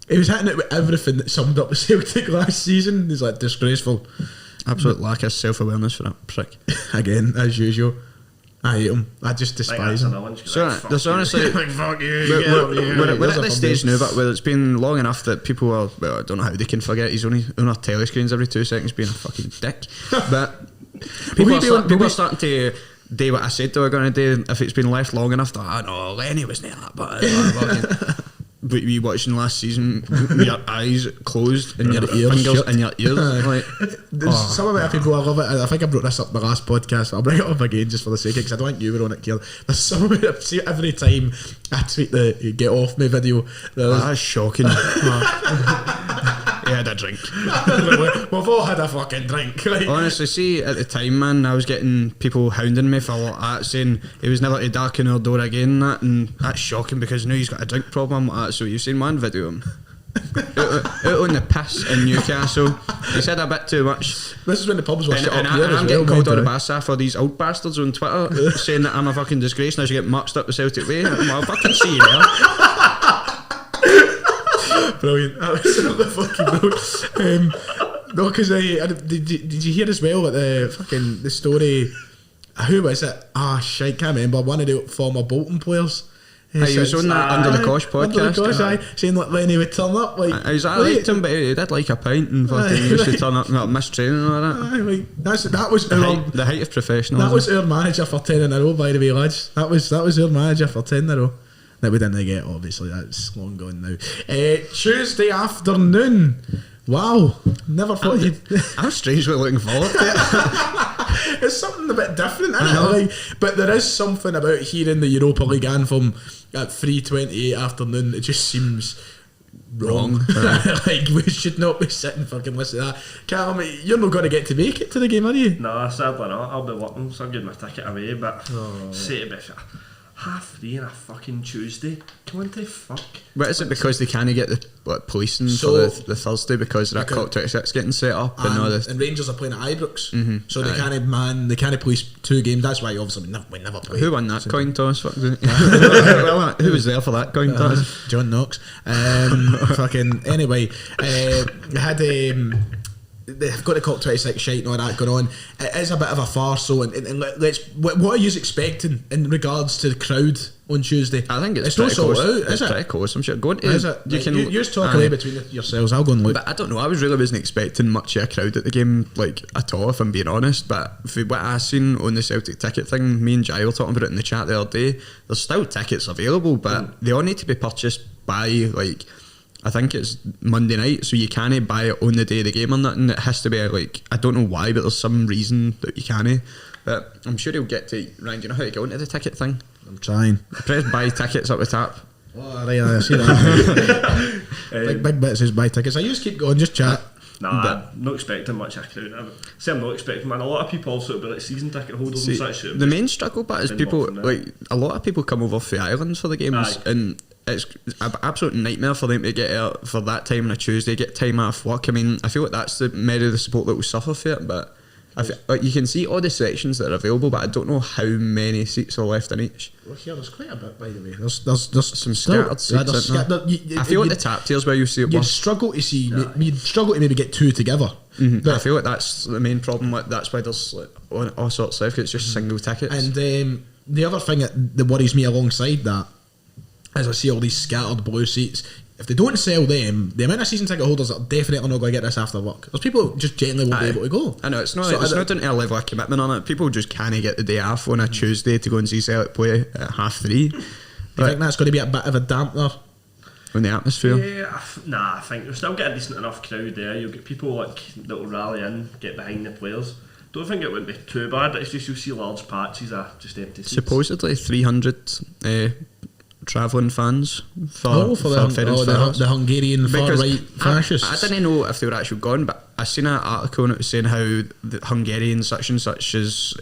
was hitting it with everything that summed up the Celtic last season. He's like, disgraceful. Absolute lack of self-awareness for that prick. Again, as usual. I hate him. I just despise him. So there's honestly, fuck you. We're at this stage now, but where it's been long enough that people are, well, I don't know how they can forget he's only on our telescreens every 2 seconds being a fucking dick. But people are starting to do what I said they were going to do. If it's been left long enough, I know Lenny was near that, but you watching last season with your eyes closed and your fingers in your ears. Like, some of it, people, I love it. I think I brought this up in my last podcast, but I'll bring it up again just for the sake of it, because I don't think you were on it, Kieran. There's some of it, see, every time I tweet the get off me video, that's shocking. He had a drink. We've all had a fucking drink. Like. Honestly, see, at the time, man, I was getting people hounding me for a lot of that, saying he was never to darken our door again, and that's shocking because now he's got a drink problem like that. So you've seen one video of him out on the piss in Newcastle. He said a bit too much. This is when the pubs were And, set and up here I'm as getting well, called on mind a you. bassa for these old bastards on Twitter saying that I'm a fucking disgrace and I should get marched up the Celtic way. I'll fucking see you there. Brilliant. Absolutely fucking brilliant. No, because did you hear as well that the story? Who was it? Shit, can't remember. One of the former Bolton players. He was on that Under the Cosh podcast. Under the Cosh, saying like when he would turn up, like I liked him, but he did like a pint and fucking used to turn up and got missed training and all that. That was The height of professionalism. That was our manager for 10 in a row, by the way, lads. That was our manager for 10 in a row. That we didn't get, obviously. That's long gone now. Tuesday afternoon. Wow, never thought you'd. I'm strangely looking forward to it. It's something a bit different, isn't it? Like, but there is something about hearing the Europa League anthem at 3:28 afternoon. It just seems wrong. Like, we should not be sitting fucking listening to that. Callum, you're not going to get to make it to the game, are you? Nah, sadly not. I'll be working, so I'll give my ticket away. But say to be fair, 3:30 on a fucking Tuesday. Come on, to fuck. But is it because they can't get the policing So- for the Thursday because that COP 26 getting set up and all this? And Rangers are playing at Ibrox, so they can't police 2 games. That's why obviously we never play. Who won that coin toss? Fuck, who was there for that coin toss? John Knox. Fucking anyway, they had they've got the COP 26 shite and all that going on. It is a bit of a farce. So, and let's. What are you expecting in regards to the crowd on Tuesday? I think it's not pretty sold close. out, is It's it? pretty close. I'm sure. Go on to, Is it? You just talk away between yourselves. I'll go and look. But I don't know. I really wasn't expecting much of a crowd at the game, like at all, if I'm being honest. But for what I seen on the Celtic ticket thing, me and Jai were talking about it in the chat the other day. There's still tickets available, but they all need to be purchased by like. I think it's Monday night, so you can't buy it on the day of the game or nothing. It has to be like, I don't know why, but there's some reason that you can't. But I'm sure he'll get to. Ryan, do you know how to go into the ticket thing? I'm trying. Press buy tickets up the top. Oh, right, I see that. big bit says buy tickets. I just keep going, just chat. Nah, I'm not expecting much of a crowd. I'm not expecting, man. A lot of people also will be like season ticket holders and such. The main struggle bit is Been people, watching that. like, a lot of people come over for the islands for the games, Aye. and it's an absolute nightmare for them to get out for that time on a Tuesday, get time off work. I mean, I feel like that's the maybe the support that will suffer for it, but like, you can see all the sections that are available, but I don't know how many seats are left in each. Well, here there's quite a bit, by the way. There's Some scattered seats, isn't there? I feel like the tap tiers where you see it you'd worse. struggle to see. You'd struggle to maybe get 2 together. I feel like that's the main problem. Like, that's why there's like all sorts of stuff. It's just single tickets. And the other thing that worries me alongside that, as I see all these scattered blue seats, if they don't sell them, the amount of season ticket holders are definitely not going to get this after work. There's people who just generally won't be able to go. I know it's not. So It's not down to a level of commitment on it. People just can't get the day off on a Tuesday to go and see Celtic play at 3:30. Do you think that's going to be a bit of a dampener? On the atmosphere. Yeah, I think you'll still get a decent enough crowd there. You'll get people like that will rally in, get behind the players. Don't think it wouldn't be too bad. It's just you'll see large patches of just empty seats. Supposedly 300 travelling fans for the Hungarian far-right fascists. I didn't know if they were actually gone, but I seen an article and it was saying how the Hungarian such and such has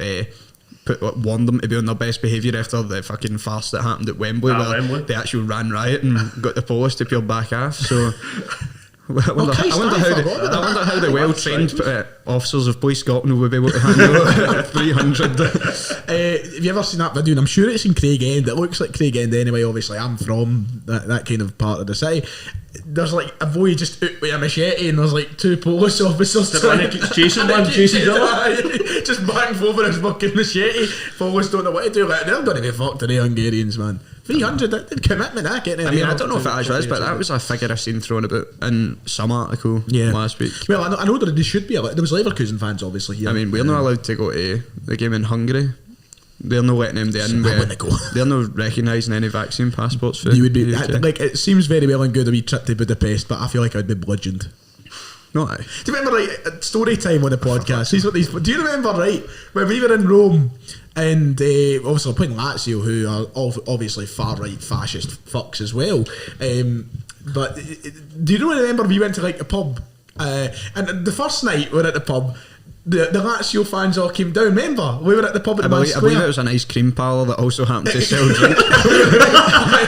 warned them to be on their best behaviour after the fucking farce that happened at Wembley, where Wembley. they actually ran riot and got the police to peel back off. So I wonder how the well-trained officers of Police Scotland will be able to handle 300. Have you ever seen that video? And I'm sure it's in Craig End. It looks like Craig End anyway. Obviously, I'm from that kind of part of the city. There's like a boy just out with a machete, and there's like 2 police officers. The one that keeps chasing one, chases the other. Just bangs over his fucking machete. Police don't know what to do. Like, they're going to be fucked today, Hungarians, man. 300, that commitment, that getting. I mean, I don't know if it actually is, but that was a figure I seen thrown about in some article last week. Well, I know that there should be. There was Leverkusen fans, obviously. Here. I mean, we're not allowed to go to the game in Hungary. They're not letting them in. I wouldn't go. They're not recognising any vaccine passports for You would be the UK. like, it seems very well and good a wee trip to Budapest, but I feel like I'd be bludgeoned. No, aye. Do you remember, like, story time on the podcast? These what these. Do you remember, right, when we were in Rome and obviously we're playing Lazio, who are obviously far right fascist fucks as well. But do you remember we went to like a pub And the first night we were at the pub, the Lazio fans all came down. Remember, we were at the pub at the Man I believe it Square. was an ice cream parlour that also happened to sell drink.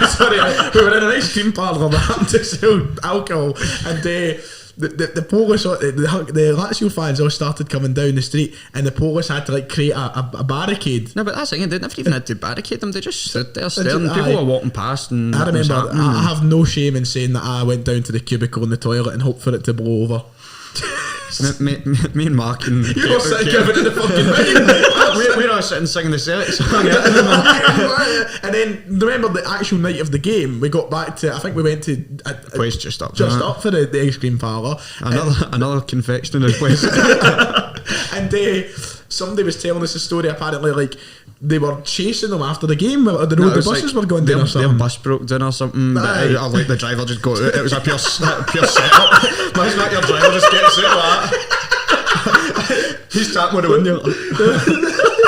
Sorry, we were in an ice cream parlour that happened to sell alcohol, and the Polish, the Lazio fans all started coming down the street, and the Polish had to like create a barricade. No, but that's the thing, they never even had to barricade them, they just stood there staring. People were walking past and I nothing was remember, happening. I have no shame in saying that I went down to the cubicle in the toilet and hoped for it to blow over. Me and Mark and You were sitting giving it the fucking we're all sitting singing the Celtic song. And then remember the actual night of the game, we got back to, I think we went to Place just up for the ice cream parlour. Another confectionery place. And somebody was telling us a story, apparently like they were chasing them after the game, or the road the buses were going down or something. Their bus broke down or something, but I like the driver just got out. It was a pure setup. Imagine that your driver just gets out like that. He's tapping on the window.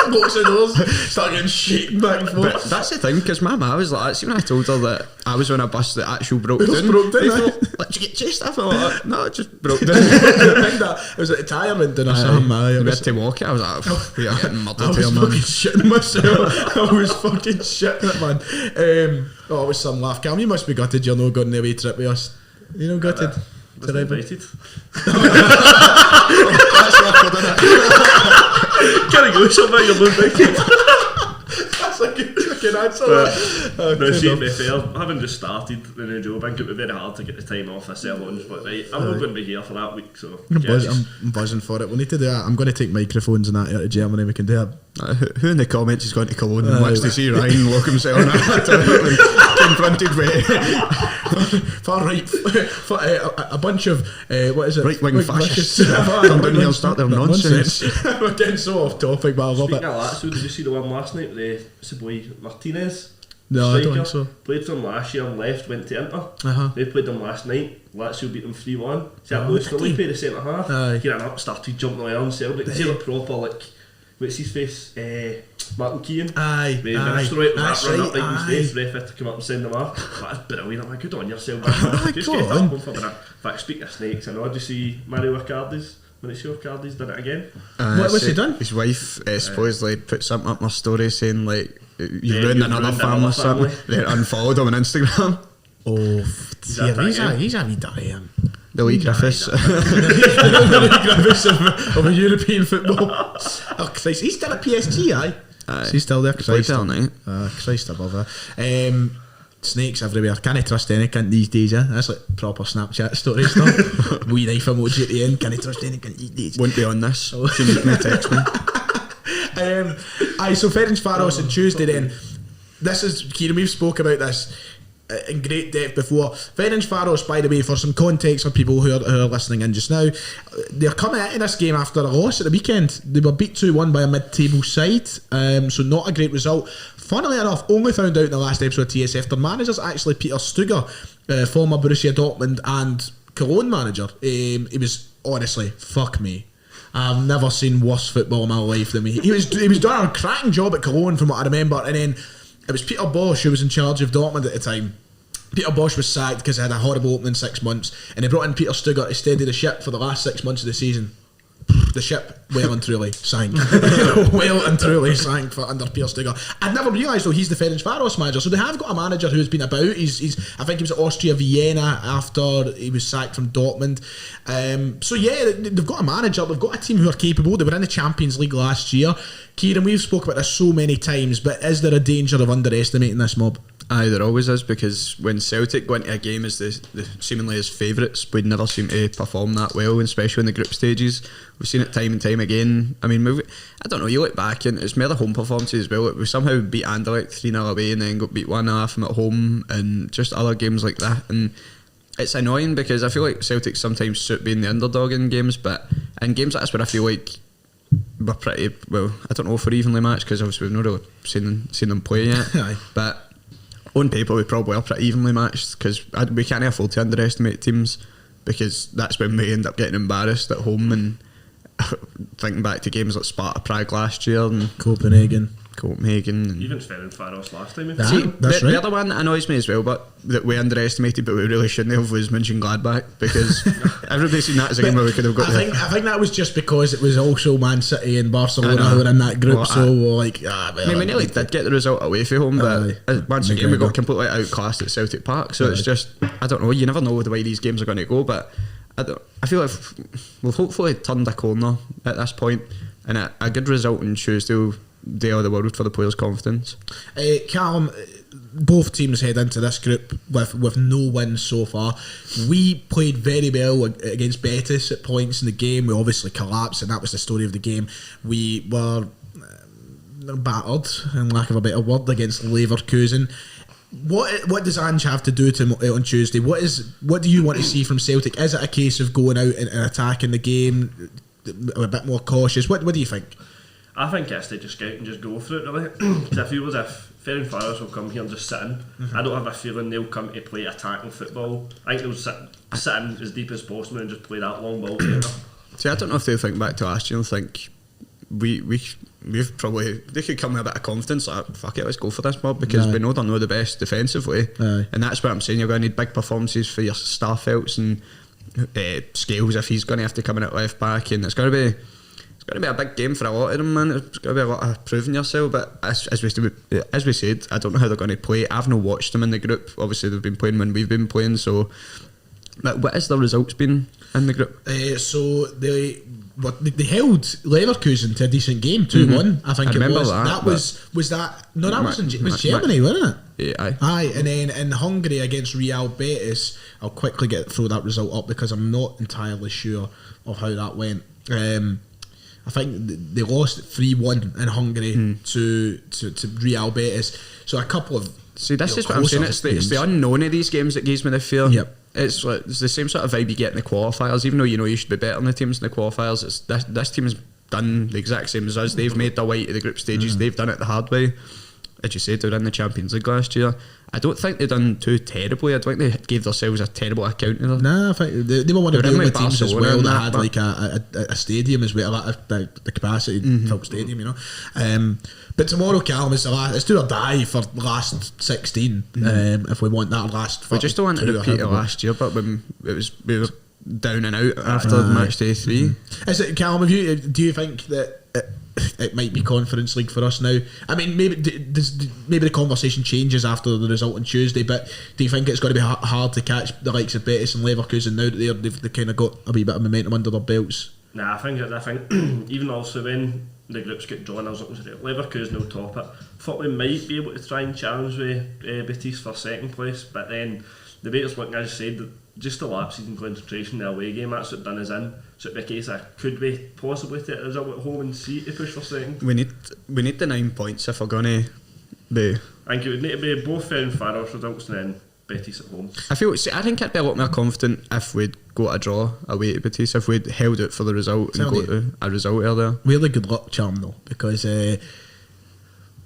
Locks the doors, start getting shaken back and forth. But that's the thing, because my ma was like that. See, when I told her that I was on a bus that actually broke It was down, broke down, they aye. thought, like, did you get chased after? I'm like, no, it just broke down. It was like a tyre went down or something. We had to walk it. I was like, we are getting I murdered was here, man. fucking shitting myself. I was fucking shitting it, man. It was some laugh. Cam, you must be gutted you're not going the away trip with us. You know, gutted. Wasn't invited. That's record, isn't it? Can I go somewhere you're not invited? That's a good fucking answer. No, see, to be fair, having just started the new job, I think it would be very hard to get the time off this lunch, but right, I'm not going to be here for that week, so I'm buzzing for it. We need to do that. I'm going to take microphones and that out of Germany. We can do it. Who in the comments is going to Cologne and wants to see Ryan lock himself in a confronted with Far right, a bunch of what is it? right-wing fascists come down here and start their nonsense. We're getting so off topic, but I love Speaking it. of that, so did you see the one last night with the boy Martinez? No, I don't Striker? think so. Played for them last year and left, went to Inter. Uh-huh. They played them last night. Lazio beat them 3-1. See that Oh, Lewis did he? Felipe, the centre half. Aye. He ran up, started jumping around Celtic. See the proper, like, what's his face? Martin Keane. Aye, They aye, destroyed that's that run up right, like aye. these days. Ref had to come up and send them off. That's brilliant. I'm like, good on yourself. Just go get on. up for that. In fact, speaking of snakes, I know. Did you see Mario Icardi's? Mauricio Icardi's done it again. What's he done? His wife supposedly put something up in her story saying like, you Yeah, ruined you've another ruined family another or something. family. They unfollowed him on Instagram. Oh, that he's a wee dirty him. The Lee Griffiths. The Griffiths of a European football. Oh Christ, he's still at PSG, aye. Aye. He's still there. Played Christ, all night. Christ above her. Snakes everywhere. Can't trust any cunt these days. That's like proper Snapchat story stuff. Wee knife emoji at the end. Can't trust any cunt these days. Won't be on this. If you need me, text me. Aye, so Ferencvaros on Tuesday then. This is, Kieran, we've spoke about this in great depth before. Ferencvaros, by the way, for some context for people who are listening in just now, they're coming into this game after a loss at the weekend. They were beat 2-1 by a mid-table side, so not a great result. Funnily enough, only found out in the last episode of TSF, their manager's actually Peter Stuger, former Borussia Dortmund and Cologne manager. He was, honestly, fuck me, I've never seen worse football in my life than me. He was doing a cracking job at Cologne from what I remember, and then it was Peter Bosch who was in charge of Dortmund at the time. Peter Bosch was sacked because he had a horrible opening 6 months, and they brought in Peter Stuger to steady the ship for the last 6 months of the season. The ship well and truly sank. Well and truly sank for under Peter Stuger. I'd never realised though he's the Ferencvaros manager. So they have got a manager who's been about. He's I think he was at Austria Vienna after he was sacked from Dortmund. So yeah, they've got a manager. They've got a team who are capable. They were in the Champions League last year. Kieran, we've spoke about this so many times, but is there a danger of underestimating this mob? Aye, there always is, because when Celtic go into a game as the seemingly as favourites, we'd never seem to perform that well, especially in the group stages. We've seen it time and time again. I mean, I don't know, you look back and it's more the home performances as well. We somehow beat Anderlecht 3-0 away and then got beat 1-0 from at home, and just other games like that. And it's annoying because I feel like Celtic sometimes suit being the underdog in games, but in games like this where I feel like we're pretty, well, I don't know if we're evenly matched because obviously we've not really seen them play yet. Aye. But on paper we probably are pretty evenly matched, because we can't afford to underestimate teams, because that's when we end up getting embarrassed at home. And thinking back to games like Sparta Prague last year and Copenhagen. And Even Ferencváros last time. That's right. The other one that annoys me as well, but that we underestimated, but we really shouldn't have, was Mönchengladbach, because everybody's seen that as a game where we could have got. I think that was just because it was also Man City and Barcelona who were in that group, so we're like, we nearly did get the result away from home, but once again we got completely outclassed at Celtic Park. So it's just, I don't know. You never know the way these games are going to go, but I feel like we've hopefully turned a corner at this point, and a good result on Tuesday will do all the world for the players' confidence. Callum, both teams head into this group with no wins so far. We played very well against Betis at points in the game. We obviously collapsed, and that was the story of the game. We were battered, in lack of a better word, against Leverkusen. What does Ange have to do on Tuesday? What do you want to see from Celtic? Is it a case of going out and attacking the game a bit more cautious? What do you think? I think it's to just go out and just go for it, really. Because I feel as if Ferencváros will come here and just sit in. I don't have a feeling they'll come to play attacking football. I think they'll sit in as deep as possible and just play that long ball together. See, I don't know if they'll think back to last year and think we've probably, they could come with a bit of confidence, like, fuck it, let's go for this mob, because we know they're not the best defensively. And that's what I'm saying. You're going to need big performances for your Starfelts and Scales if he's going to have to come in at left back, and it's going to be a big game for a lot of them, man. It's going to be a lot of proving yourself. But as we said, I don't know how they're going to play. I've not watched them in the group. Obviously they've been playing when we've been playing, so but what has the results been in the group? So they held Leverkusen to a decent game, 2-1. I think I it was. that was that? No, that was Germany, wasn't it? Yeah, aye. And then in Hungary against Real Betis, I'll quickly throw that result up because I'm not entirely sure of how that went. I think they lost 3-1 in Hungary to Real Betis. So a couple of... See, this is what I'm saying. It's the unknown of these games that gives me the fear. Yep. It's the same sort of vibe you get in the qualifiers. Even though you know you should be better than the teams in the qualifiers, this team has done the exact same as us. They've made their way to the group stages. They've done it the hard way. As you said, they were in the Champions League last year. I don't think they've done too terribly. I don't think they gave themselves a terrible account of them. Nah, I think they were one of the only teams as well that had like a stadium as well, the capacity filled stadium, you know. But tomorrow, Callum, it's do or die for the last 16. If we want that last. We just don't want to repeat it last year, but when we were down and out after match day 3. Is it, Callum? Do you think that it might be Conference League for us now? I mean, maybe the conversation changes after the result on Tuesday, but do you think it's going to be hard to catch the likes of Betis and Leverkusen now that they've kind of got a wee bit of momentum under their belts? Nah, I think even also when the groups get drawn, I was looking at Leverkusen will top it. Thought we might be able to try and challenge with Betis for second place, but then the Betis looking, as you said, just the lapses in concentration in the away game, that's what done us in. So it'd be a case of could we possibly take a result at home and see to push for second? We need the 9 points if we're going to be. I think it would need to be both Ferencváros results and then Betis at home. I think I'd be a lot more confident if we'd got a draw away to Betis, if we'd held it for the result and got a result earlier. Really good luck charm though, because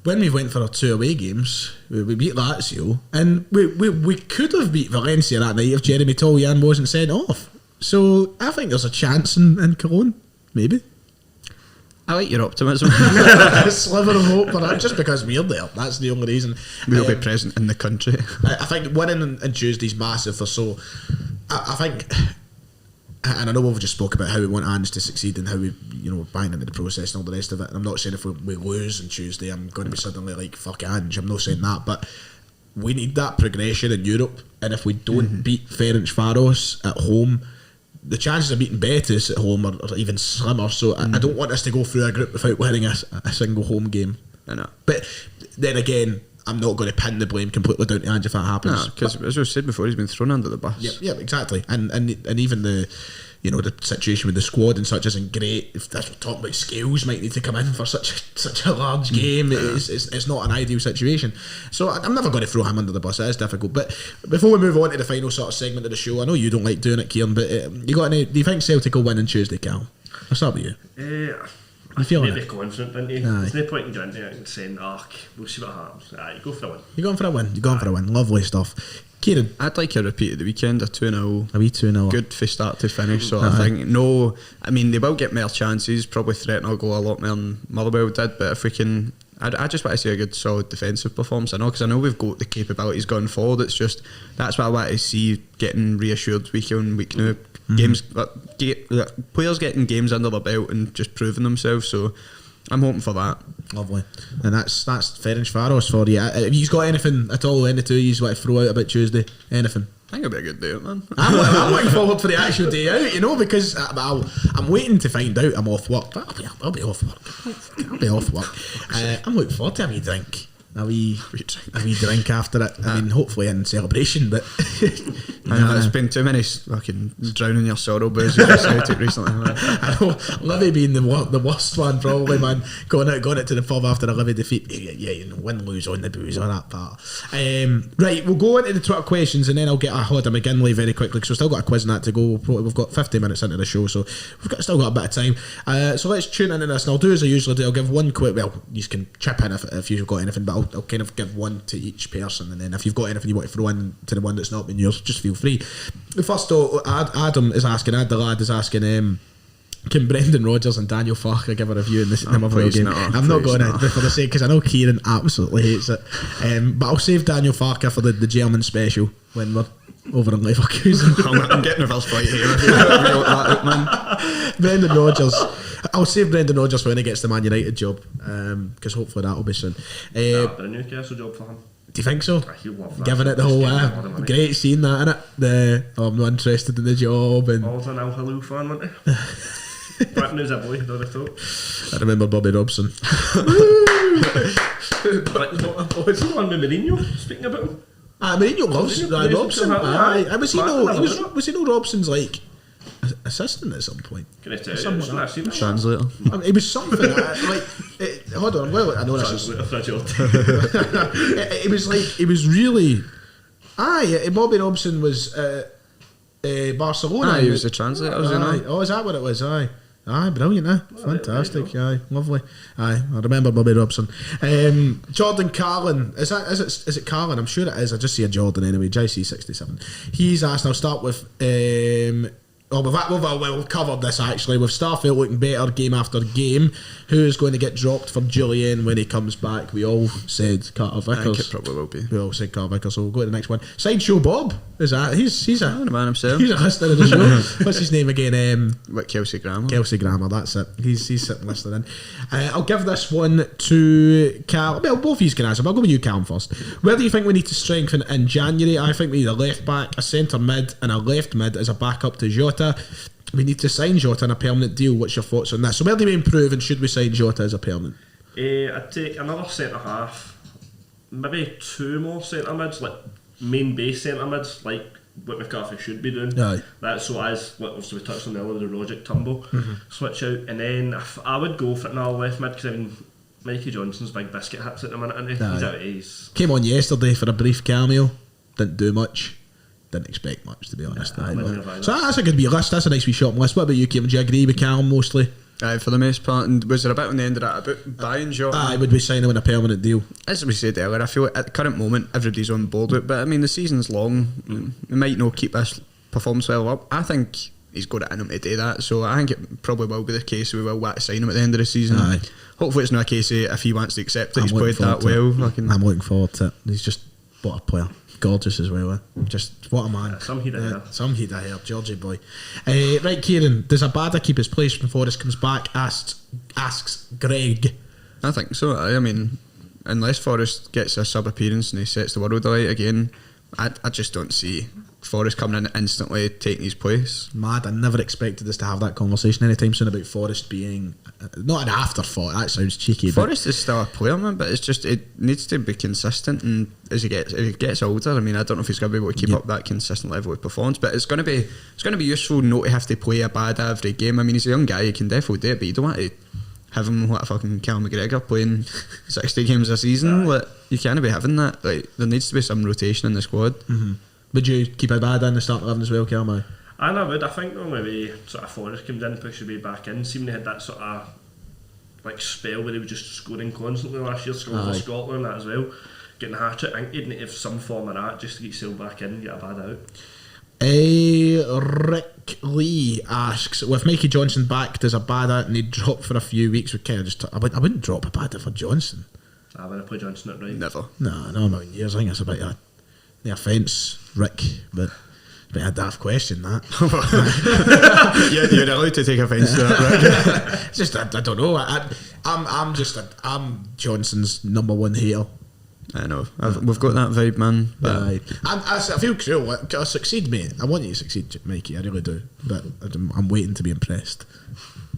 when we went for our 2 away games, we beat Lazio, and we could have beat Valencia that night if Jeremy Toljan wasn't sent off. So I think there's a chance in Cologne, maybe. I like your optimism. A sliver of hope for that, just because we're there. That's the only reason. We'll be present in the country. I think winning on Tuesday's massive for so. I think, and I know we've just spoke about how we want Ange to succeed and how we, buying into the process and all the rest of it. And I'm not saying if we lose on Tuesday, I'm going to be suddenly like, fuck Ange. I'm not saying that, but we need that progression in Europe. And if we don't beat Ferencváros at home, the chances of beating Betis at home are even slimmer. So I don't want us to go through a group without winning a single home game. I know. But then again, I'm not going to pin the blame completely down to Ange if that happens. Because as we said before, he's been thrown under the bus. Yeah, exactly. And even the the situation with the squad and such isn't great. If we're talking about Scales might need to come in for such a large game, it's not an ideal situation. So I'm never going to throw him under the bus. It is difficult. But before we move on to the final sort of segment of the show, I know you don't like doing it, Kieran, but do you think Celtic will win on Tuesday, Cal? I'll start with you. You feeling Maybe it? confident, didn't you? Aye. There's no point in going there and saying, we'll see what happens. You go for a win. You're going for a win. You're going for a win. Lovely stuff. Kieran, I'd like a repeat of the weekend, a 2-0. a wee 2-0. Good for start to finish sort of thing. No, I mean, they will get more chances, probably threaten our goal a lot more than Motherwell did, but if we can, I just want to see a good solid defensive performance. Because I know we've got the capabilities going forward. It's just, that's what I want to see, getting reassured week on week now. Games, players getting games under their belt and just proving themselves, so I'm hoping for that. Lovely. And that's Ferencváros for you. Have you got anything at all, any two you want to throw out about Tuesday? Anything? I think it'll be a good day out, man. I'm looking forward for the actual day out, because I'm waiting to find out I'm off work. But I'll be off work. I'll be off work. I'm looking forward to a wee drink. A wee drink after it. I mean, hopefully in celebration, but There's been too many fucking drowning your sorrow booze for Celtic recently, man. I know Livy being the worst one probably, man. Going out to the pub after a Livy defeat. Yeah, win, lose on the booze on that part. Right, we'll go into the Twitter questions and then I'll get a hold of McGinley very quickly because we've still got a quiz and that to go. We've got 50 minutes into the show, so still got a bit of time. So let's tune into this and I'll do as I usually do. I'll give one quick, well, you can chip in if you've got anything, but I'll kind of give one to each person, and then if you've got anything you want to throw in to the one that's not been yours, just feel free. First though, Adam is asking, the lad is asking, can Brendan Rodgers and Daniel Farke give a review in this Motherwell game? I'm not going to, for the sake, because I know Kieran absolutely hates it, but I'll save Daniel Farke for the German special when we're over in Leverkusen. I'm getting a first fight here. If you want that out, man. Brendan Rodgers. I'll save Brendan Rodgers for when he gets the Man United job, because hopefully that'll be soon. But a Newcastle job for him. Do you think so? He'll love that. Giving it the whole great scene, that innit? I'm not interested in the job, and All's an Al Halou fan, weren't they? Britain is a boy, don't I thought. I remember Bobby Robson. But what's the one with Mourinho speaking about him? Mourinho loves Robson. Was he no Robson's like assistant at some point? Can I tell you? Translator. It was something hold on. Well, I know this is. It was like it was really. Bobby Robson was Barcelona. He was the translator, was he not? Oh, is that what it was? Brilliant, fantastic, lovely. I remember Bobby Robson. Jordan Carlin, is it Carlin? I'm sure it is. I just see a Jordan anyway. JC67. He's asked. I'll start with. We've covered this actually with Starfield looking better game after game. Who is going to get dropped for Julian when he comes back? We all said Carter Vickers. I think it probably will be. We all said Carter Vickers, so we'll go to the next one. Sideshow Bob is that? He's a the man himself. He's a listener of the show. What's his name again? Kelsey Grammer. Kelsey Grammer, that's it. He's sitting listening in. I'll give this one to Cal. Well, both of you can answer, but I'll go with you, Callum, first. Where do you think we need to strengthen in January? I think we need a left back, a centre mid, and a left mid as a backup to Jota. We need to sign Jota on a permanent deal. What's your thoughts on that? So where do we improve, and should we sign Jota as a permanent? I'd take another centre half, maybe two more centre mids, like main base centre mids, like what McCarthy should be doing. Aye. That's so as what we touched on earlier, the Rogic Turnbull switch out, and then I would go for another left mid because I mean Mikey Johnson's big biscuit hits at the minute, isn't he? He's came on yesterday for a brief cameo, didn't do much. Didn't expect much, to be honest. So that's a good wee list. That's a nice wee shopping list. What about you, Kim? Do you agree with Callum mostly? For the most part. And was there a bit on the end of that about buying Jota? Would we sign him on a permanent deal? As we said earlier, I feel at the current moment everybody's on board with it, but I mean the season's long. We might not keep this performance level up. I think he's got it in him to do that, so I think it probably will be the case. We will want to sign him at the end of the season. Hopefully it's not a case of if he wants to accept it, he's played that well. I'm looking forward to it. He's just what a player. Gorgeous as well, just what a man. Some heat of hair. Some heat of hair, Georgie boy. Right, Kieran, does Abada keep his place when Forrest comes back? Asks Greg. I think so. I mean, unless Forrest gets a sub appearance and he sets the world alight again, I just don't see Forrest coming in instantly taking his place. Mad, I never expected us to have that conversation anytime soon about Forrest being not an afterthought. That sounds cheeky. Forrest is still a player, man, but it's just it needs to be consistent. And as he gets older, I mean, I don't know if he's going to be able to keep up that consistent level of performance. But it's going to be useful not to have to play a bad every game. I mean, he's a young guy; he can definitely do it, but you don't want to have him like a fucking Cal McGregor playing 60 games a season. Like, you can't be having that. Like, there needs to be some rotation in the squad. Would you keep Abada in the starting 11 as well, Cal? I would. I think the only way sort of Forrest comes in, pushes the way back in, seeming to had that sort of like spell where he was just scoring constantly last year, scoring for Scotland and that as well. Getting a hat-trick, I think he'd need to have some form of that just to get himself back in and get a bad out. Rick Lee asks, with Mikey Johnson back, does a bad need drop for a few weeks? We kind of just I wouldn't drop a bad for Johnson. I would have played Johnson at right. Never. No, a million years. I think it's a bit of the offence, Rick, but it's a bit of a daft question, that. You're allowed to take offence to that, right? It's just, I don't know. I'm Johnson's number one hater. I know. We've got that vibe, man. But I feel cruel. I succeed, mate. I want you to succeed, Mikey. I really do. But I'm waiting to be impressed.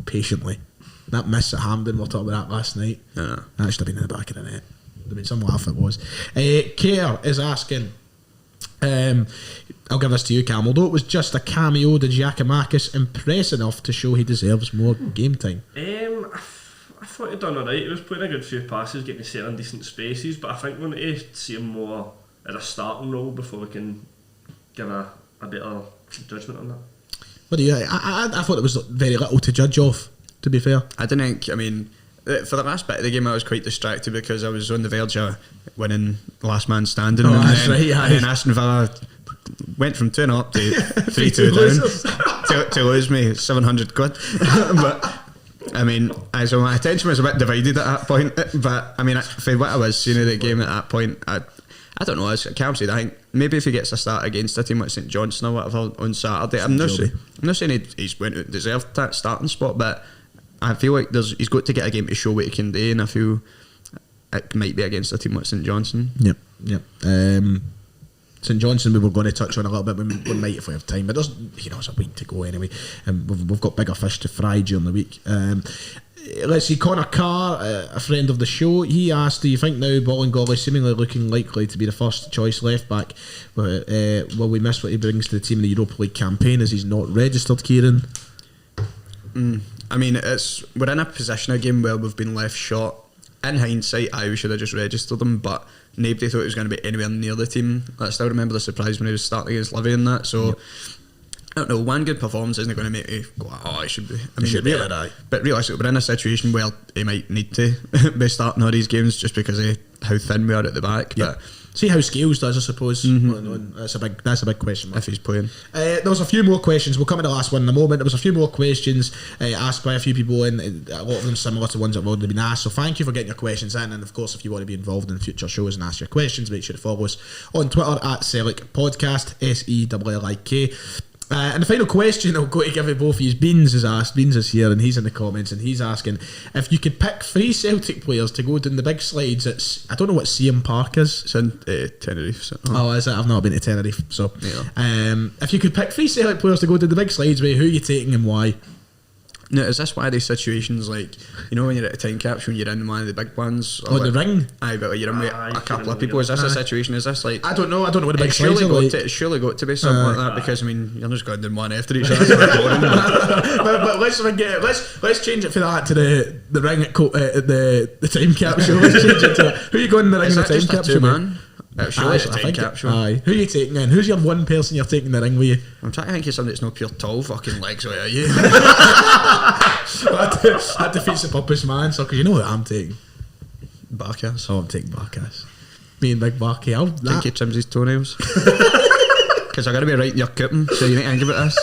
Patiently. That miss at Hampden, we're talking about that last night. Yeah. That should have been in the back of the net. There'd been some laugh it was. Kerr is asking, I'll give this to you, Cam. Although it was just a cameo, did Giacomakis impress enough to show he deserves more game time? I thought he'd done alright. He was playing a good few passes, getting set in decent spaces, but I think we need to see him more at a starting role before we can give a better judgment on that. What do you? I thought there was very little to judge off, to be fair. I didn't think, I mean, for the last bit of the game I was quite distracted because I was on the verge of winning last man standing. That's right, and then Aston Villa went from 2-0 up to 3-2 down to lose me 700 quid. But I mean, so my attention was a bit divided at that point. But I mean, for what I was seeing of the game at that point, I don't know. As Cam said, I think maybe if he gets a start against a team like St Johnstone or whatever on Saturday, I'm not saying he's went to deserve that starting spot, but I feel like he's got to get a game to show what he can do, and I feel it might be against a team like St Johnstone. Yep. St Johnstone we were going to touch on a little bit. We might if we have time, but there's it's a week to go anyway, and we've got bigger fish to fry during the week. Let's see, Connor Carr, a friend of the show, he asked, do you think now Bolingoli seemingly looking likely to be the first choice left back, will we miss what he brings to the team in the Europa League campaign as he's not registered, Kieran? I mean, we're in a position again where we've been left short. In hindsight, we should have just registered him, but nobody thought he was going to be anywhere near the team. I still remember the surprise when he was starting against Livy and that. So I don't know, one good performance isn't going to make you go, oh, he should be. I mean, should really die. But realistically, we're in a situation where he might need to be starting all these games just because of how thin we are at the back. But see how Scales does, I suppose. That's a big question mark. If he's playing. There was a few more questions. We'll come to the last one in a moment. There was a few more questions asked by a few people, and a lot of them similar to ones that have already been asked. So thank you for getting your questions in. And of course, if you want to be involved in future shows and ask your questions, make sure to follow us on Twitter at Sellik Podcast, SELLIK. And the final question I'll go to give you both of you, Beans is asked. Beans is here and he's in the comments and he's asking if you could pick 3 Celtic players to go down the big slides at, I don't know what CM Park is. It's in Tenerife. So. Oh, is it? I've not been to Tenerife. So if you could pick 3 Celtic players to go to the big slides with, who are you taking and why? Now, is this one of these situations like, you know, when you're at a time capsule and you're in one of the big ones? Oh, the ring? Aye, but you're in with a couple of people. Is this a situation? Is this like... I don't know what the big slides are like. It's surely got to be something like that because, I mean, you're just going down one after each other. but let's change it for that to the ring at the time capsule. Let's change it to... Who are you going in the ring in the time capsule, man? Surely it's a time capsule. Aye. Who are you taking in? Who's your one person you're taking the ring with you? I'm trying to think of somebody that's not pure tall fucking legs, are you? That defeats the purpose, man. So, because you know what I'm taking? Barkas. Oh, I'm taking Barkas. Me and Big Barky. I think he trims his toenails. Because I got to be right in your coupon, so you need to think about this.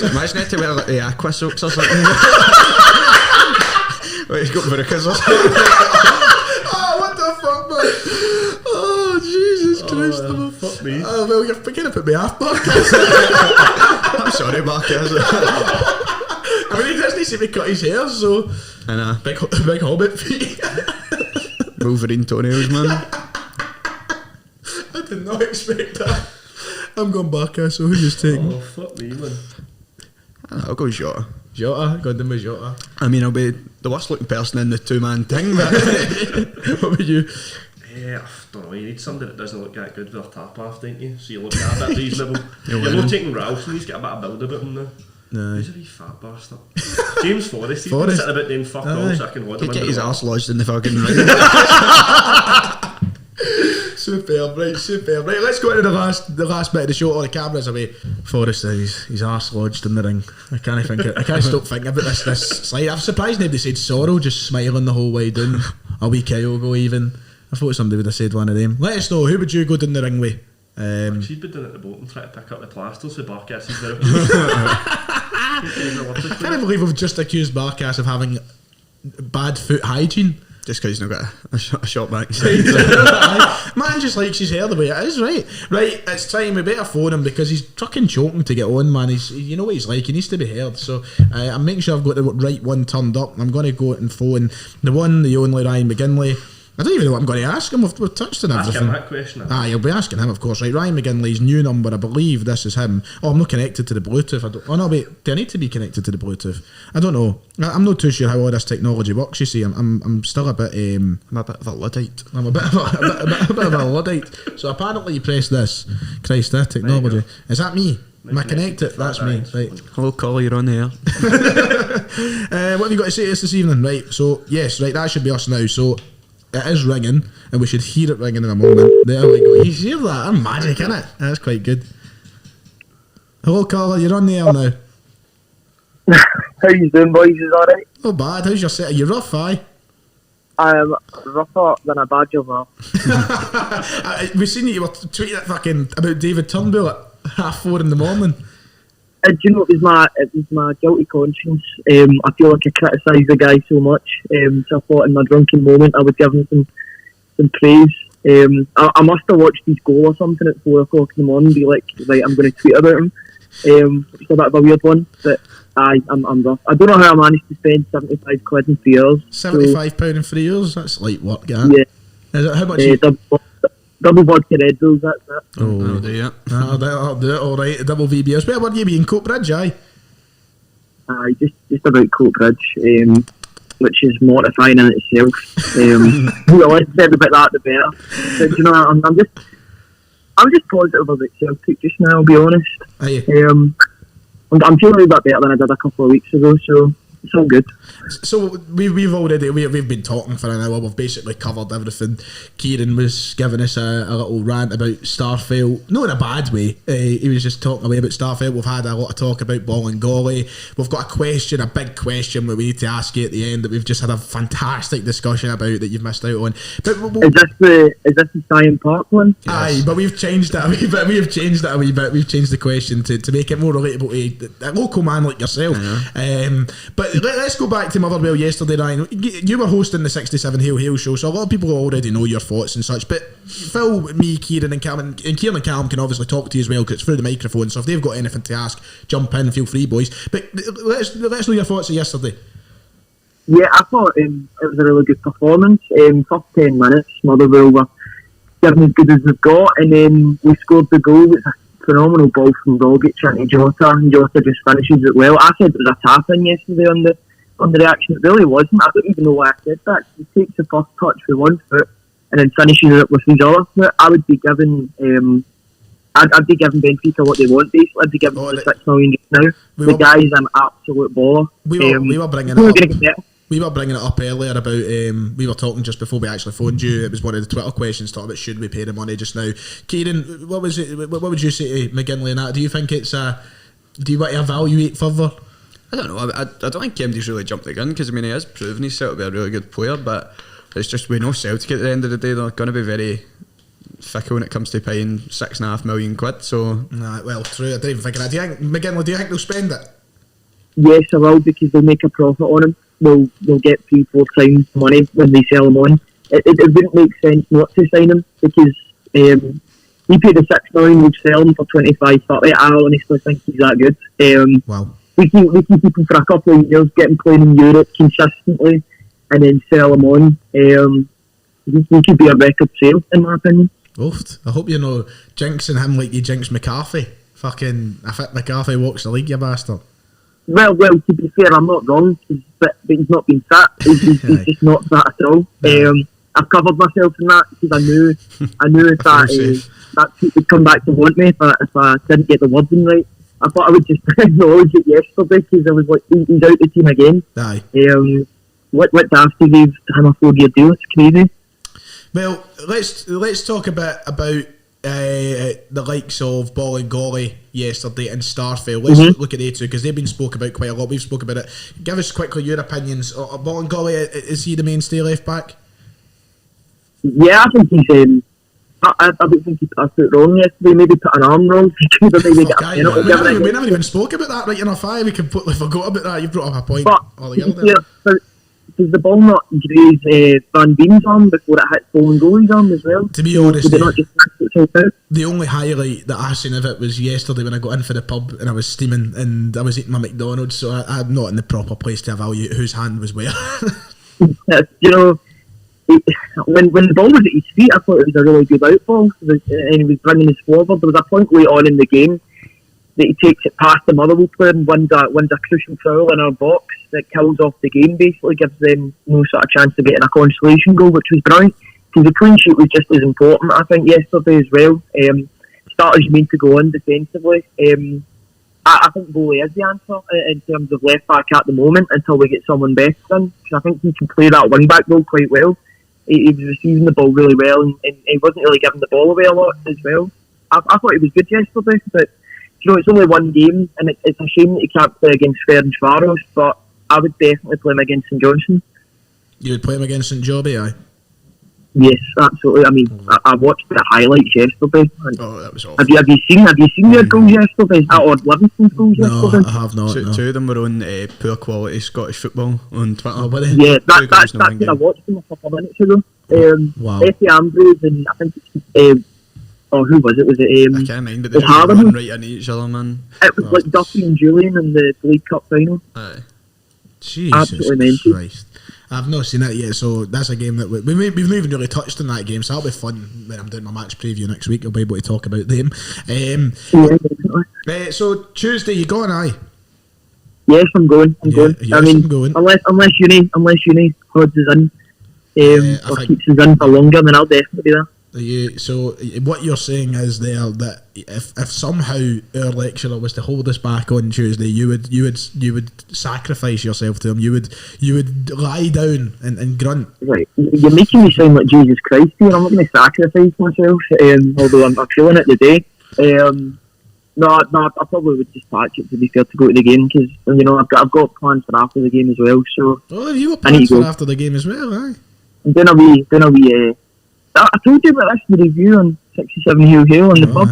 Imagine it to wear like the aqua soaks or something. Wait, he's got Verikas or something. Oh, what the fuck, man? Oh, Jesus Christ. Fuck me. Oh, well, you're beginning to put me off, Barkas. I'm sorry, Barkas. I mean, he doesn't see me cut his hair, so... I know. Big hobbit feet. Wolverine toenails, man. I did not expect that. I'm going Barkas, so who you taking? Oh, fuck me, man. I'll go Jota. Jota, going down with Jota. I mean, I'll be the worst looking person in the 2-man thing, but... What would you? I don't know, you need somebody that doesn't look that good with a tap off, don't you? So you look at a bit reasonable. You're not taking Ralph, and he's got a bit of build about him now. No. He's a wee fat bastard. James Forrest, he's been sitting about doing fuck all so I can order him. He'd get his arse lodged in the fucking ring. Superb, right, superb. Right, let's go into the last bit of the show. All the cameras away. Forrest, he's arse lodged in the ring. I can't stop thinking about this slide. I'm surprised nobody said Sorrow, just smiling the whole way down. A wee Kyogo even. I thought somebody would have said one of them. Let us know, who would you go down the ring with? She'd be down at the bottom trying to pick up the plasters with Barkas. I can't believe we've just accused Barkas of having bad foot hygiene. Just because he's not got a shot back. Man just likes his hair the way it is, right? Right, it's time, we better phone him because he's fucking choking to get on, man. You know what he's like, he needs to be heard. So I'm making sure I've got the right one turned up. I'm going to go and phone the one, the only Ryan McGinley. I don't even know what I'm going to ask him. We've touched on everything. Ask him that question. You'll be asking him, of course, right? Ryan McGinley's new number, I believe this is him. Oh, I'm not connected to the Bluetooth. Do I need to be connected to the Bluetooth? I don't know. I'm not too sure how all this technology works. You see, I'm still a bit. I'm a bit of a Luddite. I'm a bit of a Luddite. So apparently, you press this. Christ, that technology. Is that me? Am I connected? That's me. Right. Hello, caller, you're on here. What have you got to say to us this evening? Right. So yes, right. That should be us now. So. It is ringing, and we should hear it ringing in a moment. There we go. You hear that? I'm magic, innit? That's quite good. Hello, caller. You're on the air now. How you doing, boys? Is alright? Not bad. How's your set? Are you rough, aye? I am rougher than a badger, man. We've seen you were tweeting that fucking about David Turnbull at 4:30 in the morning. Do you know, it was my guilty conscience. I feel like I criticised the guy so much. So I thought in my drunken moment I would give him some praise. I must have watched his goal or something at 4 o'clock in the morning and be like, right, I'm going to tweet about him. It's a bit of a weird one, but I'm rough. I don't know how I managed to spend £75 in 3 years. £75 in 3 years? That's light work, yeah. Yeah. Is it, how much? Double vodka Red Bulls, that's it. Oh, I'll do it, alright. Double VBS. Where were you being? Coatbridge, aye? Just about Coatbridge, which is mortifying in itself. The less said about that, the better. But you know, I'm just positive about Celtic just now, I'll be honest. Aye. I'm feeling a bit better than I did a couple of weeks ago, so it's all good. So we've been talking for an hour. We've basically covered everything. Kieran was giving us a little rant about Starfelt, not in a bad way. He was just talking away about Starfelt. We've had a lot of talk about Ball and Golly. We've got a big question that we need to ask you at the end that we've just had a fantastic discussion about that you've missed out on. But is this the Science Park one? Yes. Aye, but we've changed it a wee bit. We've changed the question to make it more relatable to a local man like yourself. But let's go back to Motherwell yesterday, Ryan. You were hosting the 67 Hail Hail show, so a lot of people already know your thoughts and such. But Phil, me, Kieran and Callum, and Kieran and Callum can obviously talk to you as well because it's through the microphone. So if they've got anything to ask, jump in, feel free, boys. But let's know your thoughts of yesterday. Yeah, I thought it was a really good performance. First 10 minutes, Motherwell were giving as good as they've got, and then we scored the goal. It's a phenomenal ball from Rogic into Jota, and Jota just finishes it well. I said it was a tap-in yesterday on the reaction. It really wasn't. I don't even know why I said that. He takes the first touch with one foot and then finishes it with his other foot. I would be giving I'd be giving Benfica what they want, basically. I'd be giving them the $6 million now. The guy's an absolute baller. We were bringing it up. We were bringing it up earlier about, we were talking just before we actually phoned you. It was one of the Twitter questions talking about should we pay the money just now. Kieran, what would you say to McGinley and that? Do you think it's do you want to evaluate further? I don't know. I don't think Kemdy's really jumped the gun because, I mean, he has proven himself to be a really good player, but it's just, we know Celtic at the end of the day, they're going to be very fickle when it comes to paying £6.5 million. So, well, true. I didn't even think of that. McGinley, do you think they'll spend it? Yes, I will, because they'll make a profit on him. They'll get 3-4 times money when they sell him on. It wouldn't make sense not to sign him because he paid the $6 million, we'll sell him for 25-30. I honestly think he's that good. Wow. We can keep him for a couple of years, get him playing in Europe consistently, and then sell him on. He could be a record sale, in my opinion. Oofed. I hope you're not jinxing him like you jinxed McCarthy. Fucking, I think McCarthy walks the league, you bastard. Well, to be fair, I'm not wrong, but he's not been fit. He's just not fit at all. I've covered myself in that because I knew that Pete would come back to haunt me if I didn't get the wording right. I thought I would just acknowledge it yesterday because I was like, he's out the team again. Aye. What Dafty gave him a 4-year deal? It's crazy. Well, let's talk a bit about the likes of Bolingoli yesterday and Starfell. Let's look at they two because they've been spoke about quite a lot. We've spoken about it. Give us quickly your opinions. Bolingoli, is he the mainstay left back? Yeah, I think he's. I don't think he passed it wrong yesterday. Maybe put an arm wrong. Maybe get a penalty. We never even spoke about that right enough. We completely forgot about that. You brought up a point altogether. Does the ball not graze Van Beem's arm before it hits Bolingoli's arm as well? To be honest, did it not just itself out? The only highlight that I seen of it was yesterday when I got in for the pub and I was steaming and I was eating my McDonald's, so I'm not in the proper place to evaluate whose hand was where. You know, when the ball was at his feet, I thought it was a really good outball, and he was bringing us forward. There was a point late on in the game that he takes it past the Motherwell player and wins a crucial foul in our box that kills off the game, basically gives them no sort of chance of getting a consolation goal, which was brilliant, because the clean sheet was just as important, I think, yesterday as well. Starters meant to go on defensively. I think Bowley is the answer in terms of left back at the moment until we get someone better in, because I think he can play that wing back role quite well. He was receiving the ball really well, and he wasn't really giving the ball away a lot as well. I thought he was good yesterday, but you know, it's only one game, and it's a shame that he can't play against Ferencváros, but I would definitely play him against St Johnstone. You would play him against St Jobbie, aye? Yes, absolutely. I mean, I watched the highlights yesterday. That was awful. Have you seen their goals yesterday? Or Livingston's goals yesterday? No, I have not. Two of them were on poor quality Scottish football on Twitter. Oh, were they? Yeah, that's what I watched them a couple of minutes ago. Wow. Effie Andrews and I think it's who was it? Was it I can't mind, but they just run right into each other, man. It was like Duffy and Julian in the League Cup final. Aye. Jesus Christ. I've not seen it yet, so that's a game that we've not even really touched on that game, so that'll be fun when I'm doing my match preview next week. I'll be able to talk about them. So Tuesday, you going, aye? Yes, I'm going. Yes, I mean, I'm going. Unless uni odds is in, or keeps us in for longer, then I'll definitely be there. So what you're saying is there that if somehow our lecturer was to hold us back on Tuesday, you would sacrifice yourself to him. You would lie down and grunt. Right, you're making me sound like Jesus Christ here. I'm not going to sacrifice myself, although I'm feeling it today. No, I probably would just patch it, to be fair, to go to the game, because you know I've got plans for after the game as well. So you got plans for after the game as well, aye? Then I'll be. I told you about this in the review on 67 Hill Hill in the pub.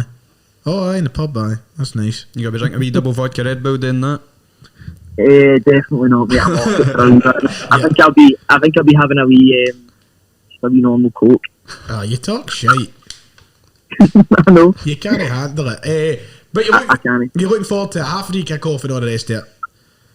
Oh, aye, in the pub, aye. That's nice. You got to be drinking a wee double vodka Red Bull doing that? Definitely not. Mate. I'm off it around, but I think I'll be having a wee normal Coke. You talk shite. I know. You can't handle it. But you're looking forward to a half-free kick-off and all the rest of it.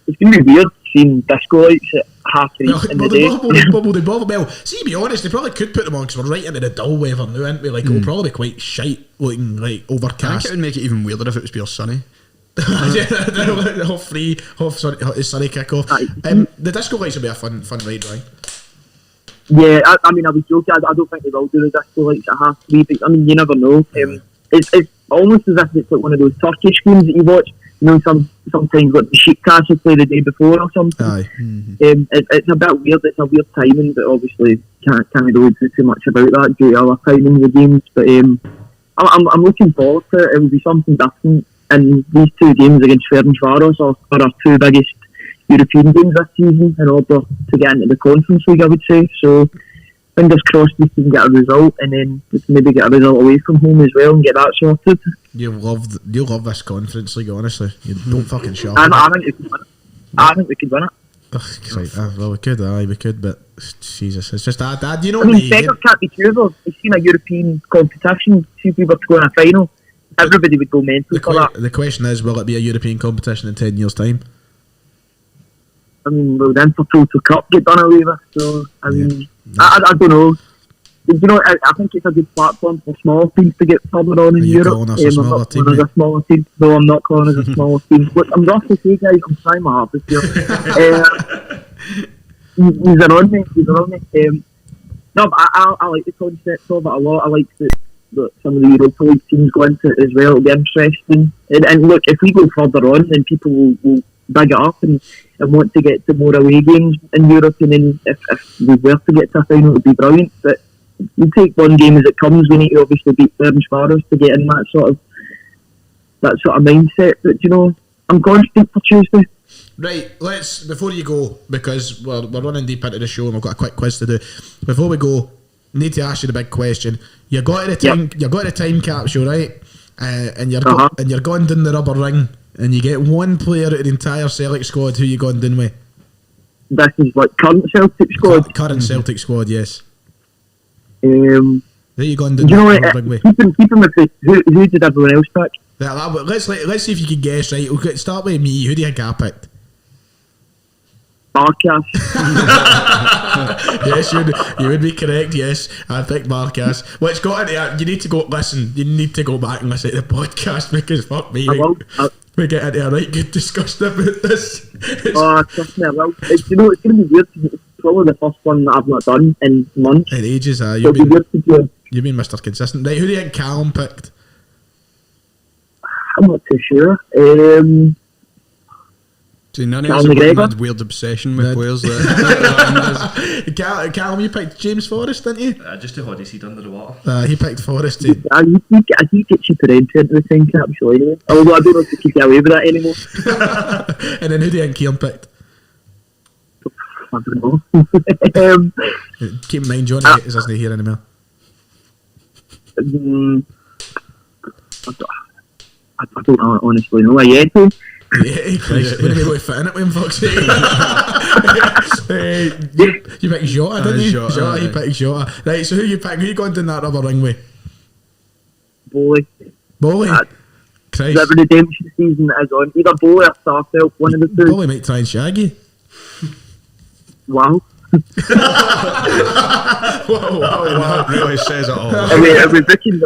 It's going to be weird seeing disco lights at half three in the day. Well, see, to be honest, they probably could put them on because we're right into the dull weather now, aren't we? Like, it'll probably be quite shite looking, like, overcast. I think it would make it even weirder if it was pure sunny. half sunny kick-off. The disco lights will be a fun ride, right? Yeah, I mean, I was joking. I don't think they will do the disco lights at half three, but I mean, you never know. It's almost as if it's like one of those Turkish games that you watch. You know, sometimes like the Sheepcast will play the day before or something. Aye. It's a bit weird. It's a weird timing, but obviously can't really do too much about that due to other timing of the games. But I'm looking forward to it. It will be something different. And these two games against Ferencváros are our two biggest European games this season in order to get into the Conference League, I would say. So fingers crossed we can get a result, and then we can maybe get a result away from home as well and get that sorted. You'll love this Conference League, honestly. You don't fucking shock. I think we could win it. I think we could win it. Well, we could, but Jesus, it's just that. You know, I mean, beggars can't be choosers. We've seen a European competition. See if we were to go in a final, everybody would go mental for that. The question is, will it be a European competition in 10 years' time? I mean, will the Intertoto Cup get done away with? So, I mean, I don't know. You know, I think it's a good platform for small teams to get further on in Europe. Calling us a smaller team, mate? A smaller team. No, I'm not calling us a smaller team. Look, I'm rough to say, guys, I'm trying my hardest here. These are on me. No, but I like the concept of it a lot. I like that some of the Europa League teams go into it as well. It'll be interesting. And look, if we go further on, then people will big it up and want to get to more away games in Europe. And then if we were to get to a final, it would be brilliant. But we take one game as it comes. We need to obviously beat Fair Sparrows to get in that sort of mindset. But you know, I'm confident for Tuesday. Right, let's, before you go, because we're running deep into the show and we've got a quick quiz to do. Before we go, need to ask you the big question. You got to the time capsule, right? And you're and you're going down the rubber ring, and you get one player out of the entire Sellik squad. Who you going down with? This is like current Celtic squad. Current Celtic squad, yes. Who you going down you know the what? rubber ring with? Keep him with who did everyone else pick? Let's see if you can guess. Right, we'll start with me. Who do you think I picked? Marcus. Yes, you would be correct. Yes, I picked Marcus. Well, it's got into. You need to go listen. You need to go back and listen to the podcast because fuck me, we get into a right good discussion about this. Trust me, I will. You know, it's going to be weird. It's probably the first one that I've not done in months. In ages, It'll be weird to do. You've been Mr. Consistent. Right, who do you think Callum picked? I'm not too sure. See, none of us have got a mad weird obsession with players that Callum, you picked James Forrest, didn't you? Just to hold his head under the water. He picked Forrest too. I think get you put into the time capsule anyway. Although I don't know if you can get away with that anymore. And then who do you think Kieran picked? I don't know. Keep in mind, Johnny isn't here anymore. I don't honestly know. Yet. Yeah, Christ, wouldn't be able to fit in it with him, fuck's sake. You picked Jota, didn't you? Jota, you picked Jota. Right, so who you pick? Who you going down that rubber ring with? Bowley. Christ. Whatever redemption season is on, either Bowley or Starfelt, one of the two. Bowley might try and shag you. Wow. wow. Really says it all. Are we booking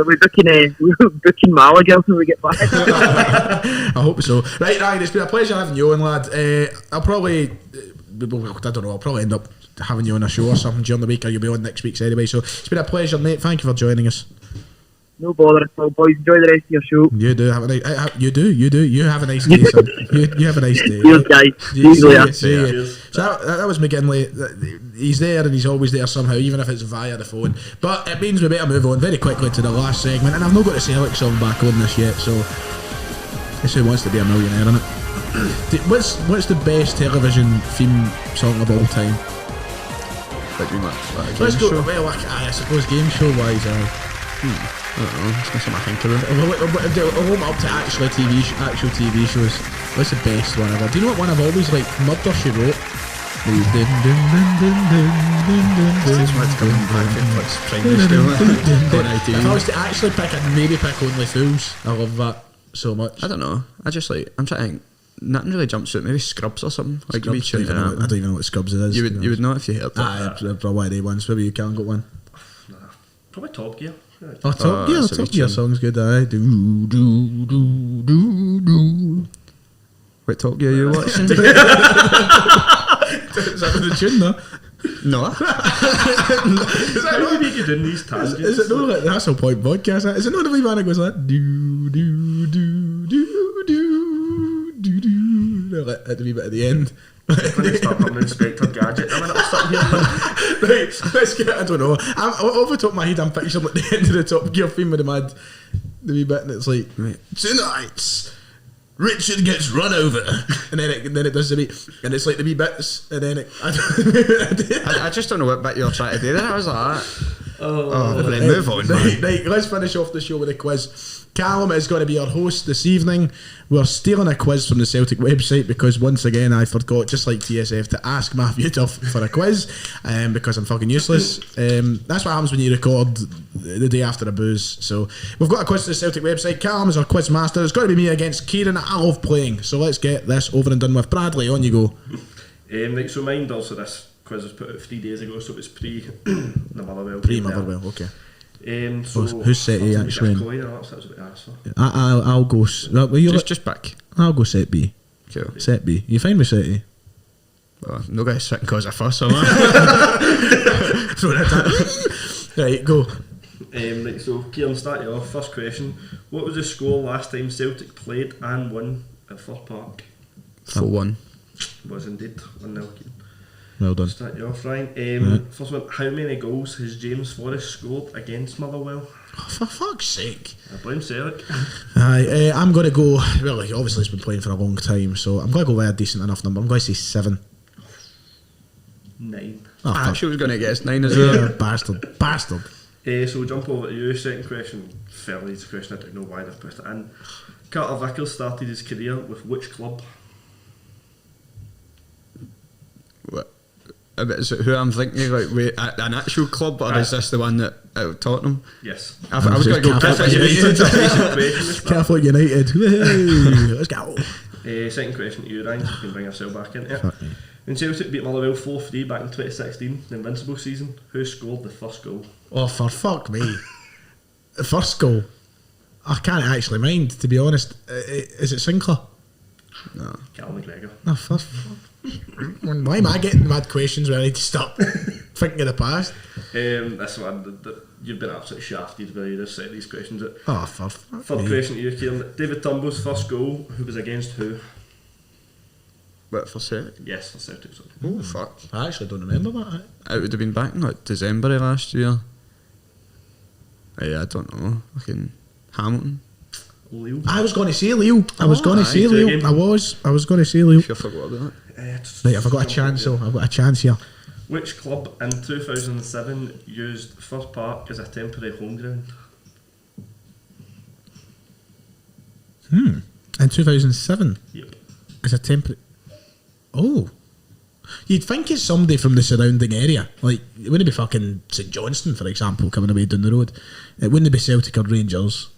Malaga when we get back? I hope so. Right, Ryan, it's been a pleasure having you on, lad. I'll probably end up having you on a show or something during the week, or you'll be on next week's anyway. So it's been a pleasure, mate. Thank you for joining us. No bother at all, boys. Enjoy the rest of your show. You do have a nice. You have a nice day, son. You have a nice day. Cheers, guys. See you later. So that was McGinley. He's there and he's always there somehow, even if it's via the phone. But it means we better move on very quickly to the last segment. And I've not got a Sellik song back on this yet, so this Who Wants to Be a Millionaire, innit? What's the best television theme song of all time? Let's go. Well, I suppose game show wise, I don't know. It's not something I think about. I'll warm up to actual TV shows. What's the best one ever? Do you know what one I've always liked? Murder, She Wrote. If I was to actually pick, I'd maybe pick Only Fools. I love that so much. I don't know. I'm trying to think. Nothing really jumps out. Maybe Scrubs or something. Like Scrubs, I don't even know what Scrubs is. You would know if you heard that. Probably they ones. Maybe you can't got one. Probably Top Gear. Top Gear song's good. Aye. Do. What Top Gear are you watching? Is that the tune though? No. Is that How do you do these tangents? Is it no like that's a point podcast? Is it not the wee man that goes like do do do do do do do like at the wee bit at the end? I'm going to start from Inspector Gadget in a minute or something here. Right, let's get. I don't know. Off the top of my head, I'm picturing at the end of the Top Gear theme with the wee bit, and it's like tonight Richard gets run over, and then it does the beat, and it's like the wee bits, and then I just don't know what bit you're trying to do. Then I was like, then move on. Right, let's finish off the show with a quiz. Callum is going to be our host this evening. We're stealing a quiz from the Celtic website because once again I forgot, just like TSF, to ask Matthew Duff for a quiz because I'm fucking useless. That's what happens when you record the day after a booze. So we've got a quiz to the Celtic website. Callum is our quiz master. It's got to be me against Kieran. I love playing, so let's get this over and done with. Bradley, on you go. Right, so mine also, this quiz was put out 3 days ago, so it was pre the Motherwell. Pre-Motherwell, okay. So who's set A actually? I'll go. Just back. I'll go set B. Cool. Set B. You fine with set A? Well, no guys sitting cause a fuss, am I? Throw that down. Right, go. Right, so Kieran, start you off. First question: what was the score last time Celtic played and won at Fir Park? 4-1. Was indeed 1-0. Well done. Start you off, Ryan. First one, how many goals has James Forrest scored against Motherwell? Oh, for fuck's sake. I blame Sellik. Aye, I'm going to go. Well, like, obviously, he's been playing for a long time, so I'm going to go with a decent enough number. I'm going to say 7. 9. Oh, I fuck. actually was going to guess 9 as well. Yeah, bastard. So we'll jump over to you. Second question, fairly easy question. I don't know why they've put it in. Carter Vickers started his career with which club? What? Is it who I'm thinking? Like, wait, an actual club, or is this the one that at Tottenham? Yes. I was going to go Catholic United. Catholic United. Woohoo. Let's go. Second question to you, Ryan. You can bring yourself back into it. Fuck me. When Celtic beat Motherwell 4-3 back in 2016, the Invincible season, who scored the first goal? Oh, for fuck me. The first goal. I can't actually mind, to be honest. Is it Sinclair? No. Cal McGregor. No, first. Why am I getting mad questions where I need to stop thinking of the past? This one, you've been absolutely shafted by you set these questions. Oh, for fuck Third me. question to you, Kieran. David Turnbull's first goal, who was against who? What, for Celtic? Yes, for Celtic. Sorry. Oh, fuck. I actually don't remember that. It would have been back in like December of last year. I don't know. Fucking Hamilton. Leo. I was going to say Leo. I was going to say aye, Leo. again. I was going to say Leo. I forgot about Right, I've got a chance, so I've got a chance here. Which club in 2007 used First Park as a temporary home ground? In 2007, Yep. as a temporary. Oh. You'd think it's somebody from the surrounding area. Like, it wouldn't be fucking St Johnstone, for example, coming away down the road. It wouldn't be Celtic or Rangers.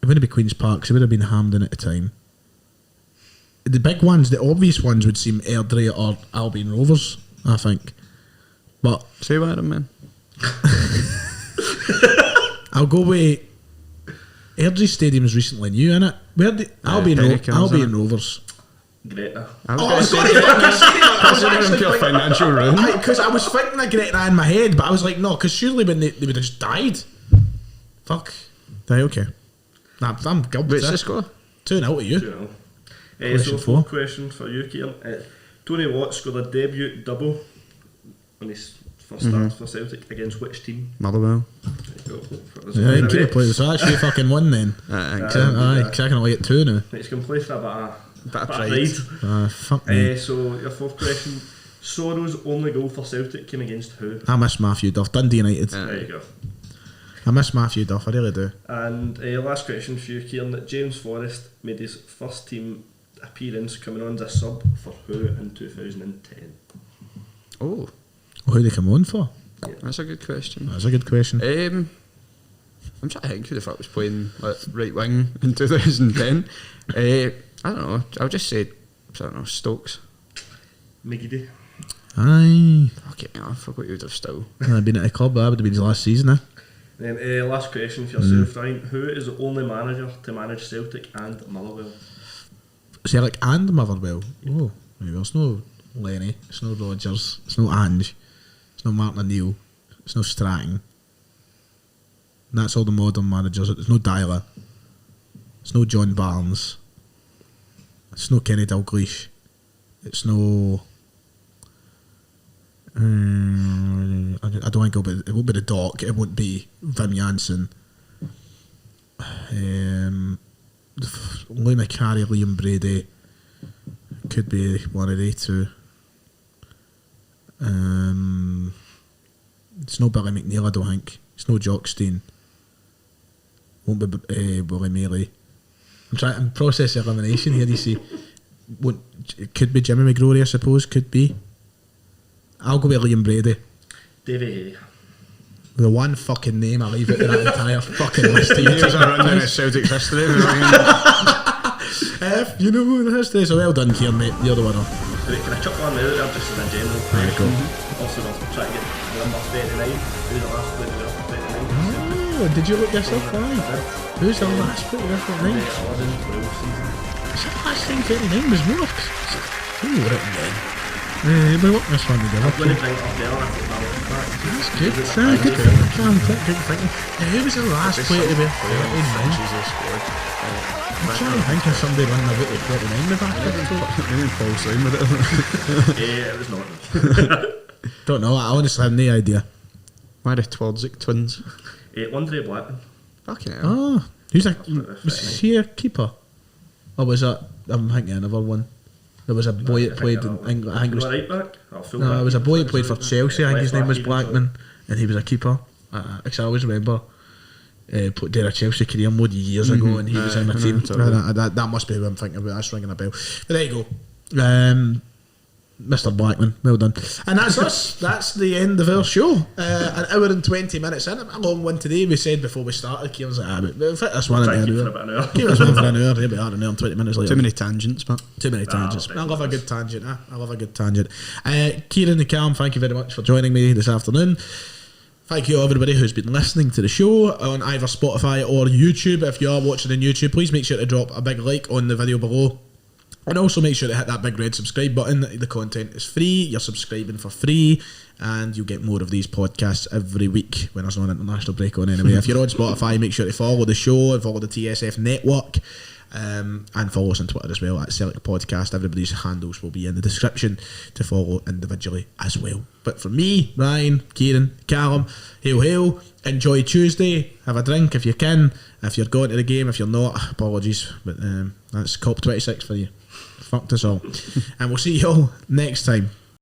It wouldn't be Queen's Park, 'cause it would have been Hampden at the time. The big ones, the obvious ones, would seem Airdrie or Albion Rovers, I think. But it. Say what, man. I'll go with Airdrie Stadium's recently new, innit? Where the Pelicans, Albion innit? Rovers. Greta. I was Oh, going to sorry, say I was considering pure financial ruin. Because I was thinking of Gretna in my head, but I was like, no, because surely when they would have just died. Fuck. Right, okay. Nah, I'm good. What's the score? 2-0 to you. 2-0. Question So four. fourth question for you, Kieran. Tony Watt scored a debut double on his first start for Celtic against which team? Motherwell. There you go. Yeah, I keep it playing. So I actually fucking won then. Aye, Aye, because I can only get 2 now. It's can play for a bit of pride. Fuck me. So your fourth question. Sorrow's only goal for Celtic came against who? I miss Matthew Duff. Dundee United. There you go. I miss Matthew Duff, I really do. And last question for you, Kieran. That James Forrest made his first team appearance coming on as a sub for who in 2010? Oh, Well, who they come on for? that's a good question. That's a good question. I'm trying to think who the fuck was playing like, right wing in 2010. I don't know. I'll just say, I don't know, Stokes. McGinley. Aye. Okay, I forgot you would have still. I've been at a club, that would have been his last season, eh? Then last question for yourself, Ryan. Who is the only manager to manage Celtic and Motherwell? Sellik and Motherwell. Oh, maybe it's no Lenny, it's no Rodgers, it's no Ange, it's no Martin O'Neill, it's no Stratton. And that's all the modern managers. It's no Dyler, it's no John Barnes, it's no Kenny Dalglish, it's no. I don't think it won't be the Doc. It won't be Vim Janssen. Louis McCarry, Liam Brady could be one of the two. It's no Billy McNeil, I don't think. It's no Jockstein. Won't be Willie Mealy. I'm process elimination here. You see, it could be Jimmy McGrory, I suppose. Could be. I'll go with Liam Brady. Davy Hay. The one fucking name I leave out of that entire fucking list. Here's a rundown of Celtic history. If you know the history, so well done, Kieran, mate. You're the winner. Right, can I chuck one out there just as a general There you go. Also, I'll try to get the number 39. Who's the last player to wear 39? Oh, did you look this up? Aye. Who's the last player to wear 39? 11-12 season. Is that last time 39 was worked? Who wrote it then? We'll work this one together. I'm going to bring it up there. I've got my look back. That's good. Good thinking. Good thinking. Who was the last player to wear 39? Jesus, I'm trying to think of somebody running about at 49 with that. Maybe Paul Simon with it. It was not. Don't know, I honestly have no idea. Why the Twardzik twins? Andre Blackman. Fucking hell. Oh, was he a keeper? Or was that, I'm thinking another one. There was a boy that played in England, I think it was, right back? no, it was a boy that played for Chelsea, I think his name was Blackman, and he was a keeper. Because I always remember did a Chelsea career a load of years ago, and he was in my team. That must be who I'm thinking about. That's ringing a bell. But there you go. Mr. Blackman, well done. And that's us. That's the end of our show. An hour and 20 minutes in. A long one today. We said before we started, Kieran's like, we'll fit this one in an hour. Keep this one for an hour. Here we are, an hour and 20 minutes later. Too many tangents, but Too many tangents. I love a good tangent. I love a good tangent. Kieran and Cam, thank you very much for joining me this afternoon. Thank you everybody who's been listening to the show on either Spotify or YouTube. If you are watching on YouTube, please make sure to drop a big like on the video below. And also make sure to hit that big red subscribe button. The content is free. You're subscribing for free. And you'll get more of these podcasts every week when there's no international break on anyway. If you're on Spotify, make sure to follow the show and follow the TSF network. And follow us on Twitter as well at Sellik Podcast. Everybody's handles will be in the description to follow individually as well. But for me, Ryan, Kieran, Callum, hail, enjoy Tuesday, have a drink if you can. If you're going to the game, if you're not, apologies, but that's COP26 for you. Fucked us all. And we'll see you all next time.